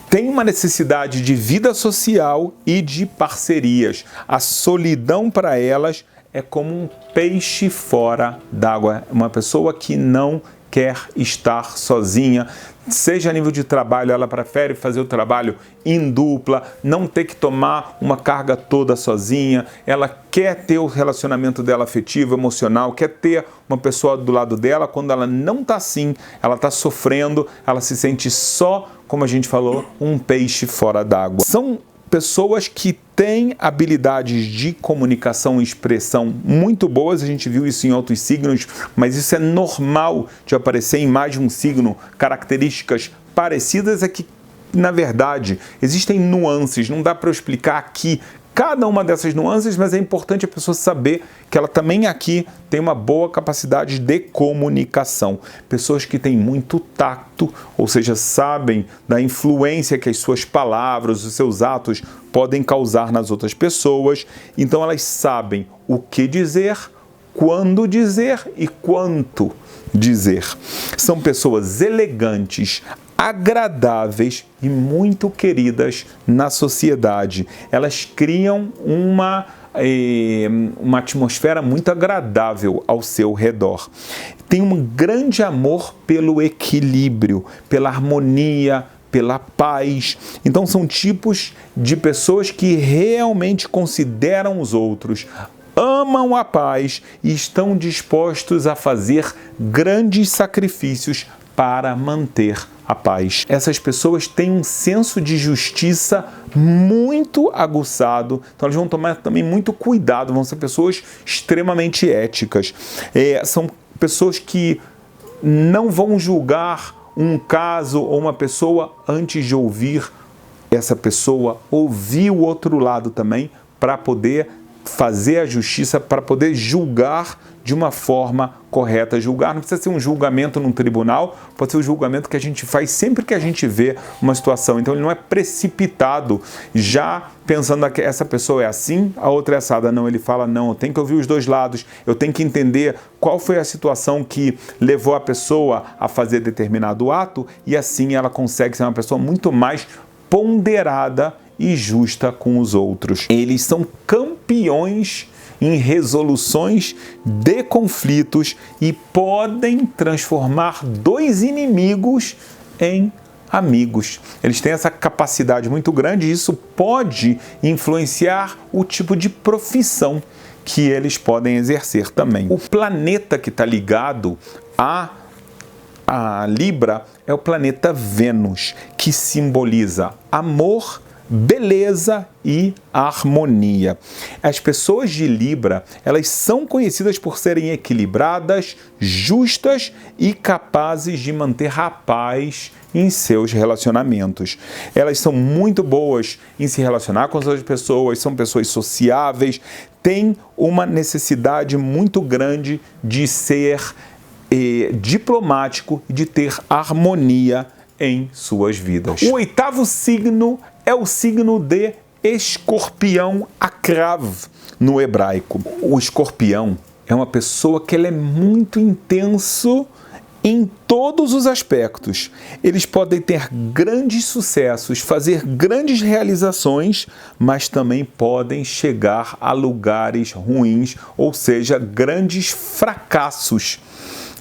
têm uma necessidade de vida social e de parcerias. A solidão para elas é como um peixe fora d'água. Uma pessoa que não quer estar sozinha, seja a nível de trabalho, ela prefere fazer o trabalho em dupla, não ter que tomar uma carga toda sozinha, ela quer ter o relacionamento dela afetivo, emocional, quer ter uma pessoa do lado dela. Quando ela não está assim, ela está sofrendo, ela se sente só, como a gente falou, um peixe fora d'água. São pessoas que têm habilidades de comunicação e expressão muito boas. A gente viu isso em outros signos, mas isso é normal de aparecer em mais de um signo. Características parecidas é que, na verdade, existem nuances. Não dá para eu explicar aqui cada uma dessas nuances, mas é importante a pessoa saber que ela também aqui tem uma boa capacidade de comunicação. Pessoas que têm muito tato, ou seja, sabem da influência que as suas palavras, os seus atos podem causar nas outras pessoas. Então elas sabem o que dizer, quando dizer e quanto dizer. São pessoas elegantes, agradáveis e muito queridas na sociedade. Elas criam uma atmosfera muito agradável ao seu redor. Tem um grande amor pelo equilíbrio, pela harmonia, pela paz. Então são tipos de pessoas que realmente consideram os outros, amam a paz e estão dispostos a fazer grandes sacrifícios para manter a paz. Essas pessoas têm um senso de justiça muito aguçado, então elas vão tomar também muito cuidado, vão ser pessoas extremamente éticas. São pessoas que não vão julgar um caso ou uma pessoa antes de ouvir essa pessoa, ouvir o outro lado também, para poder fazer a justiça, para poder julgar de uma forma correta. Julgar não precisa ser um julgamento num tribunal, pode ser um julgamento que a gente faz sempre que a gente vê uma situação. Então ele não é precipitado, já pensando que essa pessoa é assim, a outra é assada. Não, ele fala, não, eu tenho que ouvir os dois lados, eu tenho que entender qual foi a situação que levou a pessoa a fazer determinado ato, e assim ela consegue ser uma pessoa muito mais ponderada e justa com os outros. Eles são campeões em resoluções de conflitos e podem transformar dois inimigos em amigos. Eles têm essa capacidade muito grande e isso pode influenciar o tipo de profissão que eles podem exercer também. O planeta que está ligado a Libra é o planeta Vênus, que simboliza amor, beleza e harmonia. As pessoas de Libra, elas são conhecidas por serem equilibradas, justas e capazes de manter a paz em seus relacionamentos. Elas são muito boas em se relacionar com as outras pessoas, são pessoas sociáveis, têm uma necessidade muito grande de ser diplomático e de ter harmonia em suas vidas. O oitavo signo é o signo de Escorpião Akrav no hebraico. O escorpião é uma pessoa que ele é muito intenso em todos os aspectos. Eles podem ter grandes sucessos, fazer grandes realizações, mas também podem chegar a lugares ruins, ou seja, grandes fracassos.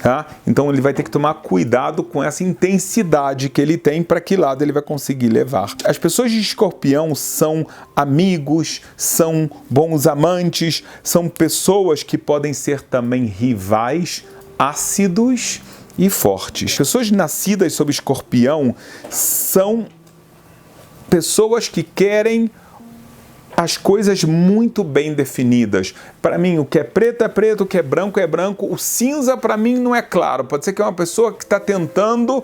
Tá? Então ele vai ter que tomar cuidado com essa intensidade que ele tem, para que lado ele vai conseguir levar. As pessoas de Escorpião são amigos, são bons amantes, são pessoas que podem ser também rivais, ácidos e fortes. Pessoas nascidas sob Escorpião são pessoas que querem as coisas muito bem definidas. Para mim, o que é preto, o que é branco. O cinza, para mim, não é claro. Pode ser que é uma pessoa que está tentando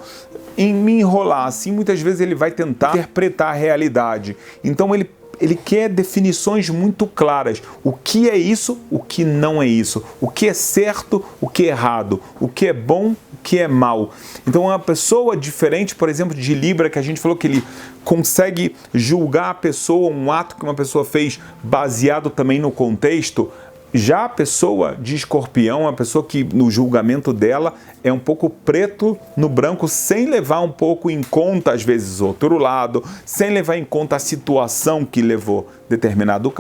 me enrolar. Assim, muitas vezes ele vai tentar interpretar a realidade. Então, ele quer definições muito claras. O que é isso, o que não é isso. O que é certo, o que é errado. O que é bom, o que é mal. Então, uma pessoa diferente, por exemplo, de Libra, que a gente falou que ele consegue julgar a pessoa, um ato que uma pessoa fez baseado também no contexto. Já a pessoa de Escorpião, a pessoa que no julgamento dela é um pouco preto no branco, sem levar um pouco em conta, às vezes, outro lado, sem levar em conta a situação que levou determinado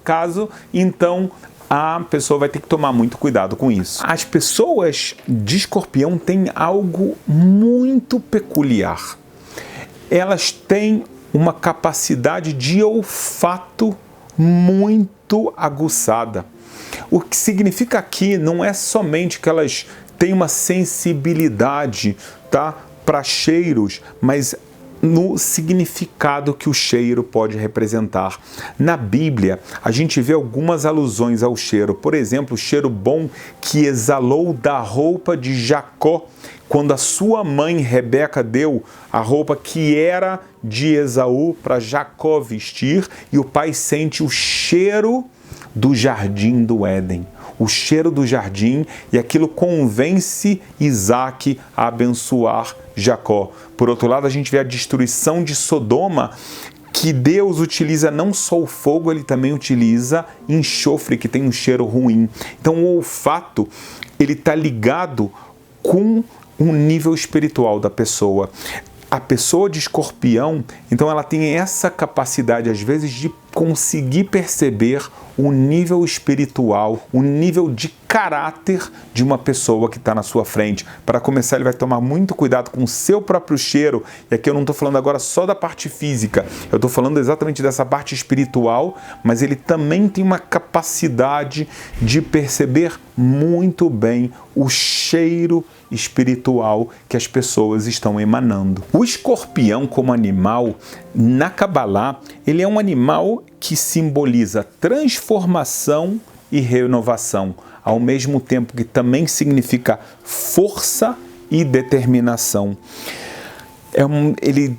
caso, então a pessoa vai ter que tomar muito cuidado com isso. As pessoas de Escorpião têm algo muito peculiar. Elas têm uma capacidade de olfato muito aguçada. O que significa aqui não é somente que elas têm uma sensibilidade, tá, para cheiros, mas no significado que o cheiro pode representar. Na Bíblia, a gente vê algumas alusões ao cheiro. Por exemplo, o cheiro bom que exalou da roupa de Jacó, quando a sua mãe Rebeca deu a roupa que era de Esaú para Jacó vestir, e o pai sente o cheiro do jardim do Éden, o cheiro do jardim, e aquilo convence Isaac a abençoar Jacó. Por outro lado, a gente vê a destruição de Sodoma, que Deus utiliza não só o fogo, ele também utiliza enxofre, que tem um cheiro ruim. Então o olfato, ele está ligado com um nível espiritual da pessoa. A pessoa de Escorpião, então ela tem essa capacidade, às vezes, de conseguir perceber o nível espiritual, o nível de caráter de uma pessoa que está na sua frente. Para começar, ele vai tomar muito cuidado com o seu próprio cheiro. E aqui eu não estou falando agora só da parte física, eu estou falando exatamente dessa parte espiritual, mas ele também tem uma capacidade de perceber muito bem o cheiro espiritual que as pessoas estão emanando. O escorpião como animal, na Kabbalah, ele é um animal que simboliza transformação e renovação, ao mesmo tempo que também significa força e determinação. Ele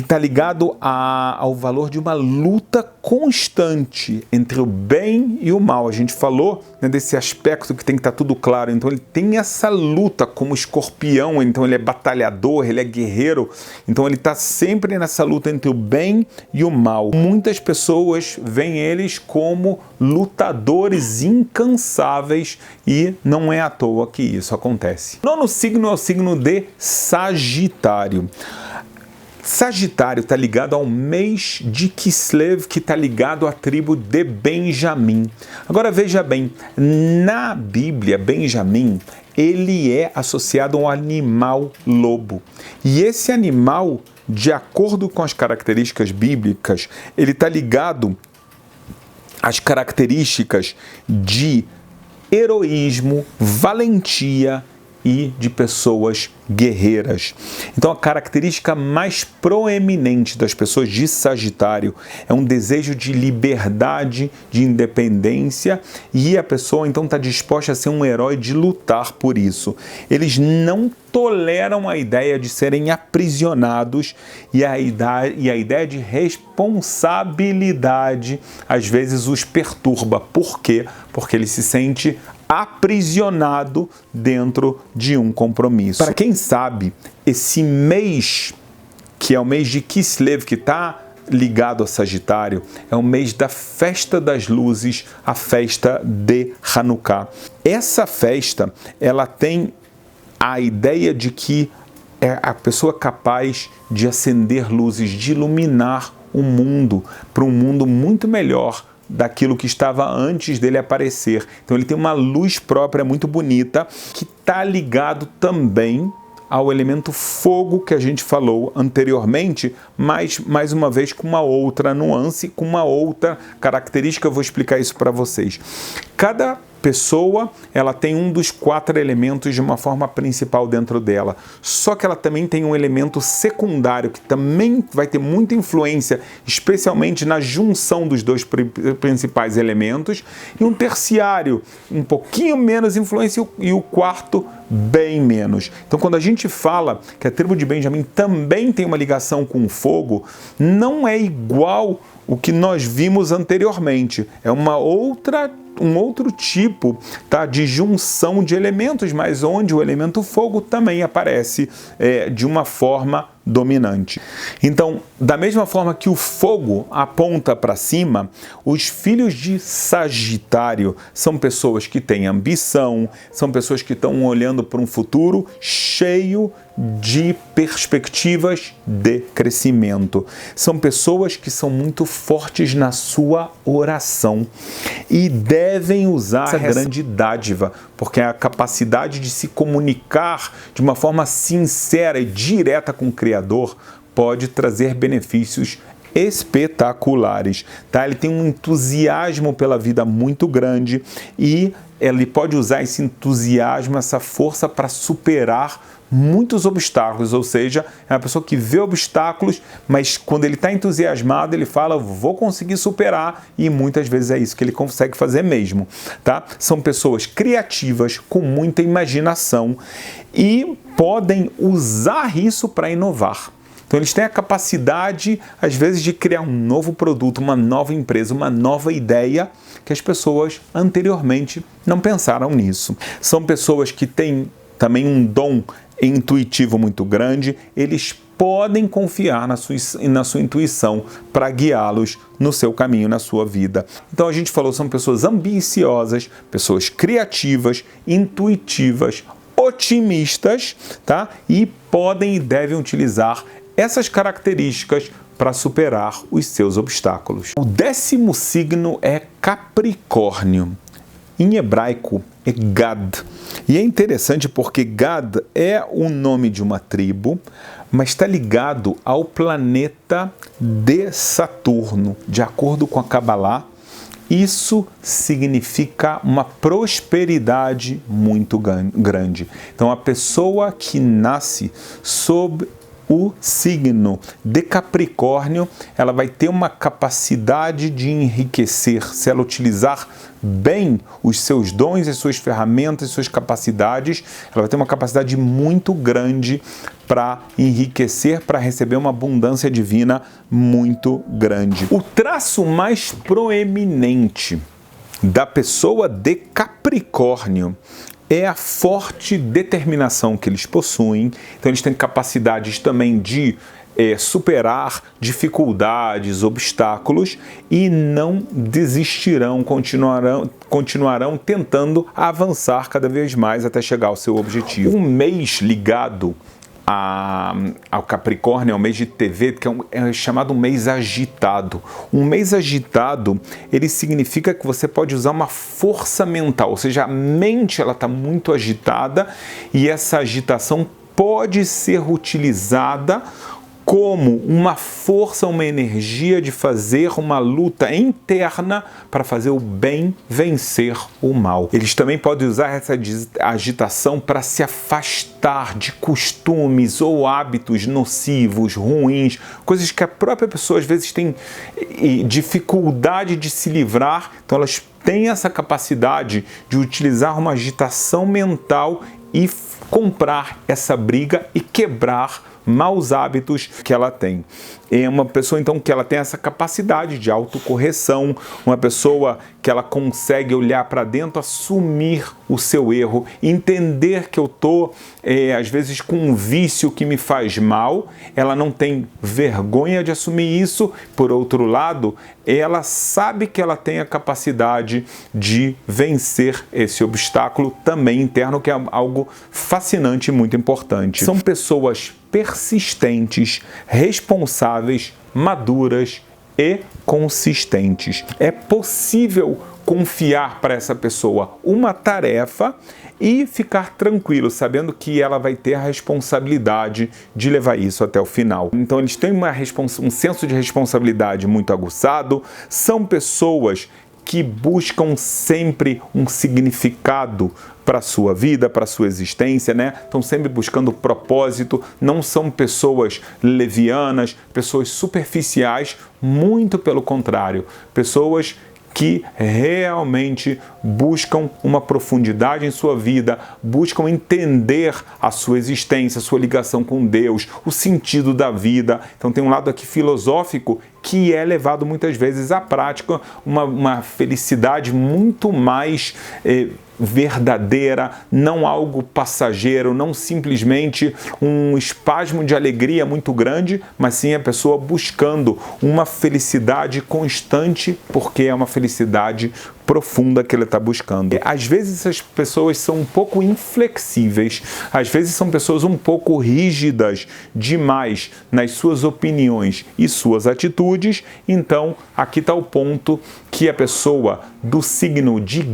está ligado ao valor de uma luta constante entre o bem e o mal. A gente falou, né, desse aspecto que tem que estar tudo claro. Então ele tem essa luta como escorpião, então ele é batalhador, ele é guerreiro. Então ele está sempre nessa luta entre o bem e o mal. Muitas pessoas veem eles como lutadores incansáveis e não é à toa que isso acontece. O nono signo é o signo de Sagitário. Sagitário está ligado ao mês de Kislev, que está ligado à tribo de Benjamim. Agora veja bem, na Bíblia, Benjamim, ele é associado a um animal lobo. E esse animal, de acordo com as características bíblicas, ele está ligado às características de heroísmo, valentia e de pessoas guerreiras. Então a característica mais proeminente das pessoas de Sagitário é um desejo de liberdade, de independência, e a pessoa então está disposta a ser um herói, de lutar por isso. Eles não toleram a ideia de serem aprisionados, e a ideia de responsabilidade às vezes os perturba. Por quê? Porque ele se sente aprisionado dentro de um compromisso. Para quem sabe, esse mês, que é o mês de Kislev, que está ligado a Sagitário, é o mês da festa das luzes, a festa de Hanukkah. Essa festa, ela tem a ideia de que é a pessoa capaz de acender luzes, de iluminar o mundo para um mundo muito melhor daquilo que estava antes dele aparecer. Então ele tem uma luz própria muito bonita, que está ligado também ao elemento fogo que a gente falou anteriormente, mas mais uma vez com uma outra nuance, com uma outra característica. Eu vou explicar isso para vocês. Cada pessoa, ela tem um dos 4 elementos de uma forma principal dentro dela. Só que ela também tem um elemento secundário que também vai ter muita influência, especialmente na junção dos 2 principais elementos, e um terciário, um pouquinho menos influência, e o quarto bem menos. Então, quando a gente fala que a tribo de Benjamim também tem uma ligação com o fogo, não é igual o que nós vimos anteriormente. É um outro tipo, tá, de junção de elementos, mas onde o elemento fogo também aparece de uma forma dominante. Então, da mesma forma que o fogo aponta para cima, os filhos de Sagitário são pessoas que têm ambição, são pessoas que estão olhando para um futuro cheio de perspectivas de crescimento. São pessoas que são muito fortes na sua oração e devem usar essa grande dádiva, porque a capacidade de se comunicar de uma forma sincera e direta com o Criador pode trazer benefícios espetaculares, tá? Ele tem um entusiasmo pela vida muito grande e ele pode usar esse entusiasmo, essa força para superar muitos obstáculos, ou seja, é uma pessoa que vê obstáculos, mas quando ele está entusiasmado, ele fala, vou conseguir superar, e muitas vezes é isso que ele consegue fazer mesmo, tá? São pessoas criativas, com muita imaginação, e podem usar isso para inovar. Então eles têm a capacidade, às vezes, de criar um novo produto, uma nova empresa, uma nova ideia, que as pessoas anteriormente não pensaram nisso. São pessoas que têm também um dom intuitivo muito grande, eles podem confiar na sua intuição para guiá-los no seu caminho, na sua vida. Então a gente falou, são pessoas ambiciosas, pessoas criativas, intuitivas, otimistas, tá? E podem e devem utilizar essas características para superar os seus obstáculos. O 10º signo é Capricórnio. Em hebraico é Gad. E é interessante porque Gad é o nome de uma tribo, mas está ligado ao planeta de Saturno. De acordo com a Kabbalah, isso significa uma prosperidade muito grande. Então, a pessoa que nasce sob o signo de Capricórnio, ela vai ter uma capacidade de enriquecer, se ela utilizar bem os seus dons, as suas ferramentas, as suas capacidades, ela vai ter uma capacidade muito grande para enriquecer, para receber uma abundância divina muito grande. O traço mais proeminente da pessoa de Capricórnio é a forte determinação que eles possuem. Então eles têm capacidades também de superar dificuldades, obstáculos e não desistirão, continuarão tentando avançar cada vez mais até chegar ao seu objetivo. Um mês ligado ao Capricórnio, é um mês de TV, que é chamado um mês agitado. Um mês agitado, ele significa que você pode usar uma força mental, ou seja, a mente ela está muito agitada e essa agitação pode ser utilizada como uma força, uma energia de fazer uma luta interna para fazer o bem vencer o mal. Eles também podem usar essa agitação para se afastar de costumes ou hábitos nocivos, ruins, coisas que a própria pessoa às vezes tem dificuldade de se livrar. Então elas têm essa capacidade de utilizar uma agitação mental e comprar essa briga e quebrar maus hábitos que ela tem. É uma pessoa, então, que ela tem essa capacidade de autocorreção, uma pessoa que ela consegue olhar para dentro, assumir o seu erro, entender que eu estou, às vezes, com um vício que me faz mal, ela não tem vergonha de assumir isso. Por outro lado, ela sabe que ela tem a capacidade de vencer esse obstáculo também interno, que é algo fascinante e muito importante. São pessoas persistentes, responsáveis, maduras e consistentes. É possível confiar para essa pessoa uma tarefa e ficar tranquilo, sabendo que ela vai ter a responsabilidade de levar isso até o final. Então eles têm um senso de responsabilidade muito aguçado, são pessoas que buscam sempre um significado para a sua vida, para a sua existência, né? Estão sempre buscando propósito, não são pessoas levianas, pessoas superficiais, muito pelo contrário, pessoas que realmente buscam uma profundidade em sua vida, buscam entender a sua existência, a sua ligação com Deus, o sentido da vida. Então tem um lado aqui filosófico que é levado muitas vezes à prática, uma felicidade muito mais verdadeira, não algo passageiro, não simplesmente um espasmo de alegria muito grande, mas sim a pessoa buscando uma felicidade constante, porque é uma felicidade profunda que ele está buscando. Às vezes essas pessoas são um pouco inflexíveis, às vezes são pessoas um pouco rígidas demais nas suas opiniões e suas atitudes. Então aqui está o ponto que a pessoa do signo de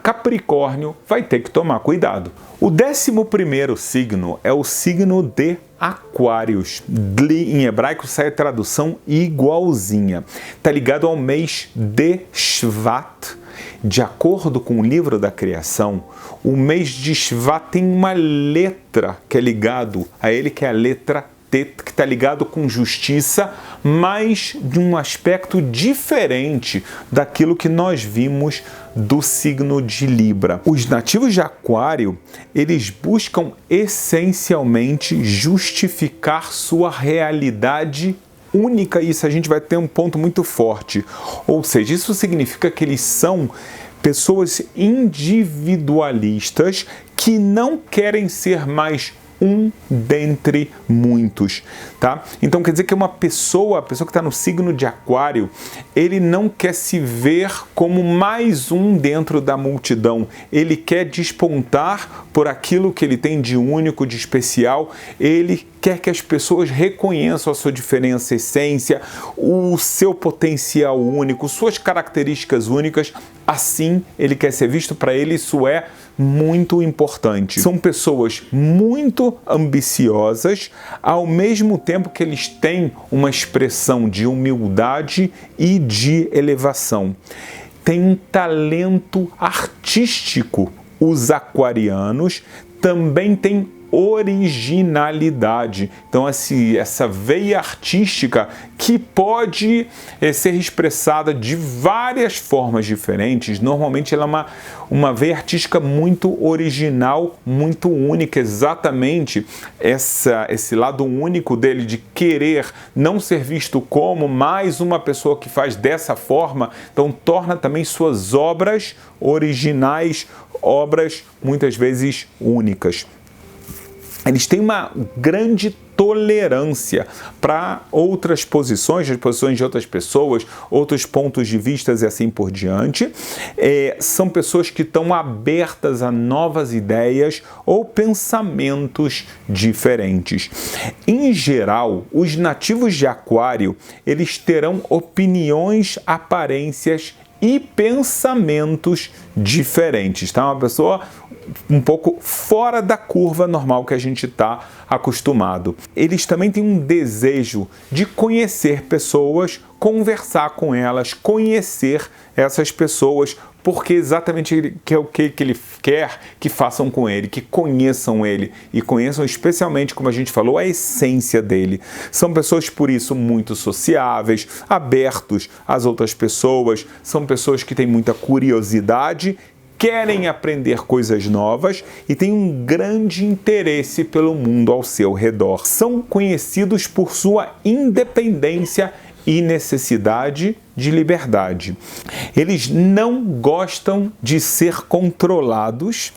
Capricórnio vai ter que tomar cuidado. O 11º signo é o signo de Aquários. Em hebraico sai a tradução igualzinha. Está ligado ao mês de Shvat. De acordo com o livro da criação, o mês de Shvat tem uma letra que é ligado a ele, que é a letra T, que está ligado com justiça, mas de um aspecto diferente daquilo que nós vimos do signo de Libra. Os nativos de Aquário, eles buscam essencialmente justificar sua realidade única, e isso a gente vai ter um ponto muito forte. Ou seja, isso significa que eles são pessoas individualistas que não querem ser mais um dentre muitos, tá? Então quer dizer que a pessoa que está no signo de Aquário, ele não quer se ver como mais um dentro da multidão, ele quer despontar por aquilo que ele tem de único, de especial, ele quer que as pessoas reconheçam a sua diferença, essência, o seu potencial único, suas características únicas. Assim, ele quer ser visto. Para ele, isso é muito importante. São pessoas muito ambiciosas, ao mesmo tempo que eles têm uma expressão de humildade e de elevação. Tem um talento artístico. Os aquarianos também têm originalidade. Então, essa veia artística que pode ser expressada de várias formas diferentes. Normalmente ela é uma veia artística muito original, muito única. Exatamente esse lado único dele de querer não ser visto como mais uma pessoa que faz dessa forma. Então torna também suas obras originais, obras muitas vezes únicas. Eles têm uma grande tolerância para outras posições, as posições de outras pessoas, outros pontos de vista e assim por diante. São pessoas que estão abertas a novas ideias ou pensamentos diferentes. Em geral, os nativos de Aquário, eles terão opiniões, aparências e pensamentos diferentes, tá? Uma pessoa um pouco fora da curva normal que a gente está acostumado. Eles também têm um desejo de conhecer pessoas, conversar com elas, conhecer essas pessoas, porque exatamente é o que ele quer que façam com ele, que conheçam ele e conheçam especialmente, como a gente falou, a essência dele. São pessoas, por isso, muito sociáveis, abertos às outras pessoas, são pessoas que têm muita curiosidade, querem aprender coisas novas e têm um grande interesse pelo mundo ao seu redor. São conhecidos por sua independência e necessidade de liberdade. Eles não gostam de ser controlados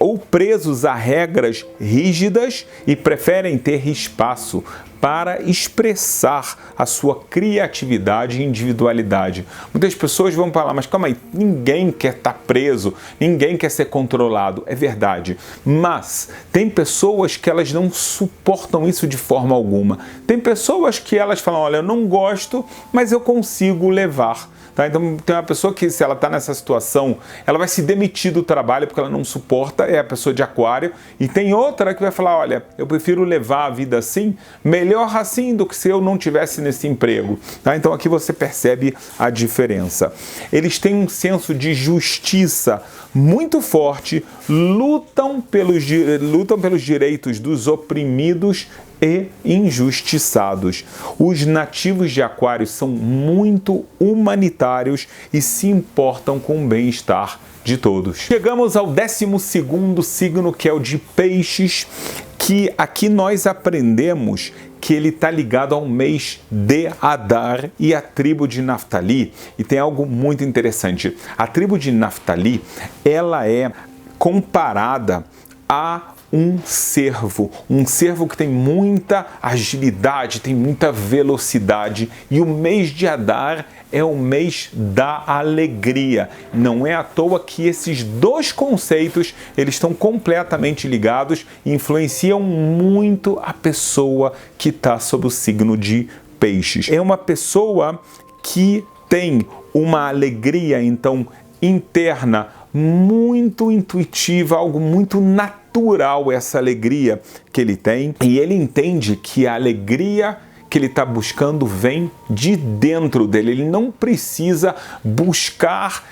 ou presos a regras rígidas e preferem ter espaço para expressar a sua criatividade e individualidade. Muitas pessoas vão falar, mas calma aí, ninguém quer estar preso, ninguém quer ser controlado. É verdade, mas tem pessoas que elas não suportam isso de forma alguma. Tem pessoas que elas falam, olha, eu não gosto, mas eu consigo levar. Tá? Então tem uma pessoa que, se ela está nessa situação, ela vai se demitir do trabalho porque ela não suporta, é a pessoa de Aquário. E tem outra que vai falar, olha, eu prefiro levar a vida assim, melhor assim do que se eu não tivesse nesse emprego. Tá? Então aqui você percebe a diferença. Eles têm um senso de justiça muito forte, lutam pelos direitos dos oprimidos e injustiçados. Os nativos de Aquário são muito humanitários e se importam com o bem-estar de todos. Chegamos ao 12º signo, que é o de Peixes, que aqui nós aprendemos que ele está ligado ao mês de Adar e à tribo de Naftali. E tem algo muito interessante. A tribo de Naftali, ela é comparada a um cervo que tem muita agilidade, tem muita velocidade, e o mês de Adar é o mês da alegria. Não é à toa que esses dois conceitos eles estão completamente ligados e influenciam muito a pessoa que está sob o signo de Peixes. É uma pessoa que tem uma alegria, então, interna, muito intuitiva, algo muito natural, essa alegria que ele tem, e ele entende que a alegria que ele está buscando vem de dentro dele. Ele não precisa buscar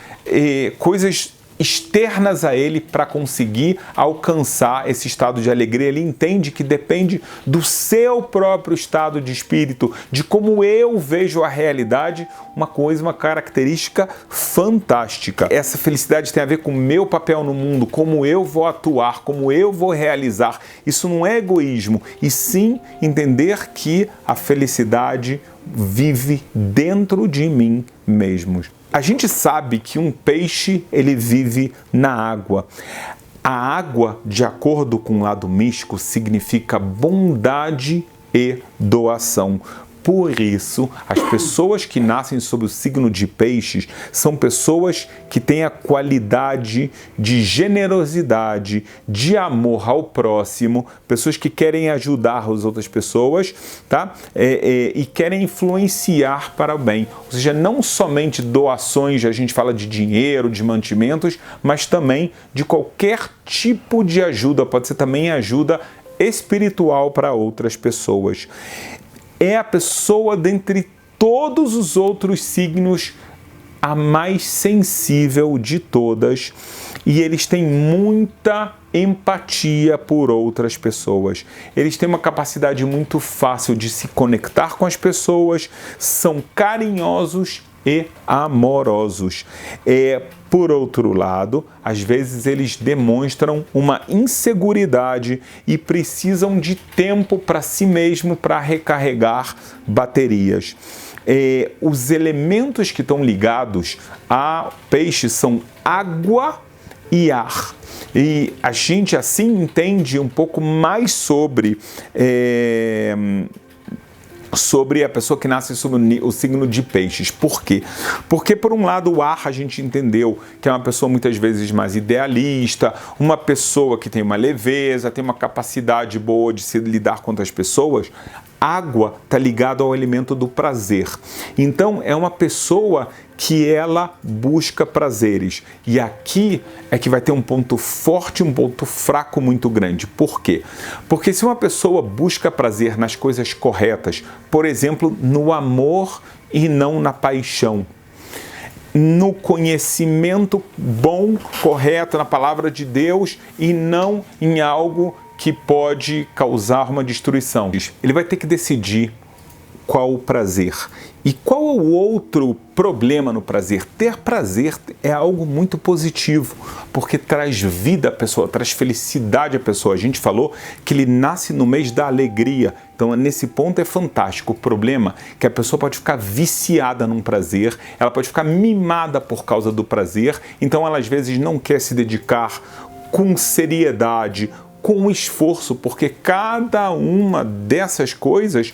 coisas externas a ele para conseguir alcançar esse estado de alegria. Ele entende que depende do seu próprio estado de espírito, de como eu vejo a realidade, uma característica fantástica. Essa felicidade tem a ver com o meu papel no mundo, como eu vou atuar, como eu vou realizar. Isso não é egoísmo, e sim entender que a felicidade vive dentro de mim mesmo. A gente sabe que um peixe, ele vive na água. A água, de acordo com o lado místico, significa bondade e doação. Por isso, as pessoas que nascem sob o signo de Peixes são pessoas que têm a qualidade de generosidade, de amor ao próximo, pessoas que querem ajudar as outras pessoas, tá? E querem influenciar para o bem. Ou seja, não somente doações, a gente fala de dinheiro, de mantimentos, mas também de qualquer tipo de ajuda, pode ser também ajuda espiritual para outras pessoas. É a pessoa dentre todos os outros signos a mais sensível de todas, e eles têm muita empatia por outras pessoas. Eles têm uma capacidade muito fácil de se conectar com as pessoas, são carinhosos e amorosos. Por outro lado, às vezes eles demonstram uma inseguridade e precisam de tempo para si mesmo para recarregar baterias. Os elementos que estão ligados a peixe são água e ar. E a gente assim entende um pouco mais sobre a pessoa que nasce sob o signo de Peixes. Por quê? Porque, por um lado, o ar a gente entendeu que é uma pessoa muitas vezes mais idealista, uma pessoa que tem uma leveza, tem uma capacidade boa de se lidar com outras pessoas. Água está ligado ao elemento do prazer. Então, é uma pessoa que ela busca prazeres. E aqui é que vai ter um ponto forte e um ponto fraco muito grande. Por quê? Porque se uma pessoa busca prazer nas coisas corretas, por exemplo, no amor e não na paixão, no conhecimento bom, correto, na palavra de Deus e não em algo que pode causar uma destruição, ele vai ter que decidir qual o prazer. E qual é o outro problema no prazer? Ter prazer é algo muito positivo, porque traz vida à pessoa, traz felicidade à pessoa. A gente falou que ele nasce no mês da alegria, então nesse ponto é fantástico. O problema é que a pessoa pode ficar viciada num prazer, ela pode ficar mimada por causa do prazer, então ela às vezes não quer se dedicar com seriedade, com esforço, porque cada uma dessas coisas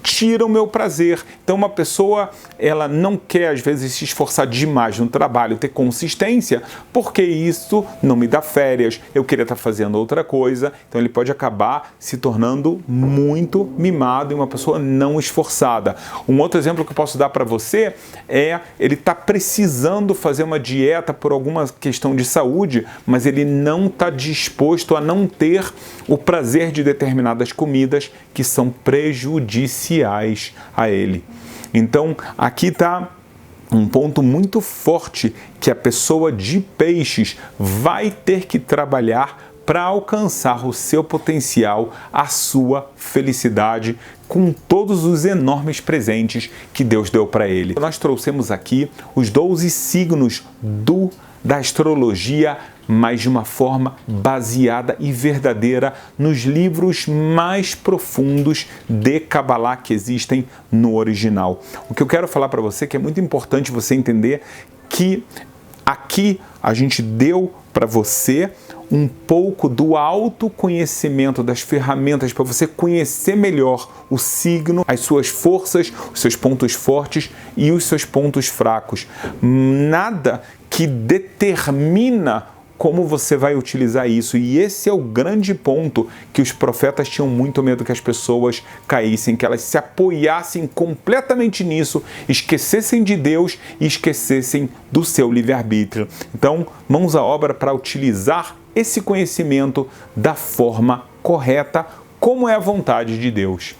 tira o meu prazer. Então uma pessoa, ela não quer às vezes se esforçar demais no trabalho, ter consistência, porque isso não me dá férias, eu queria estar fazendo outra coisa, então ele pode acabar se tornando muito mimado e uma pessoa não esforçada. Um outro exemplo que eu posso dar para você é, ele está precisando fazer uma dieta por alguma questão de saúde, mas ele não está disposto a não ter o prazer de determinadas comidas que são prejudiciais a ele. Então, aqui está um ponto muito forte que a pessoa de Peixes vai ter que trabalhar para alcançar o seu potencial, a sua felicidade, com todos os enormes presentes que Deus deu para ele. Nós trouxemos aqui os 12 signos da astrologia, mas de uma forma baseada e verdadeira nos livros mais profundos de Kabbalah que existem no original. O que eu quero falar para você é que é muito importante você entender que aqui a gente deu para você um pouco do autoconhecimento, das ferramentas para você conhecer melhor o signo, as suas forças, os seus pontos fortes e os seus pontos fracos. Nada que determina como você vai utilizar isso. E esse é o grande ponto que os profetas tinham muito medo que as pessoas caíssem, que elas se apoiassem completamente nisso, esquecessem de Deus e esquecessem do seu livre-arbítrio. Então, mãos à obra para utilizar esse conhecimento da forma correta, como é a vontade de Deus.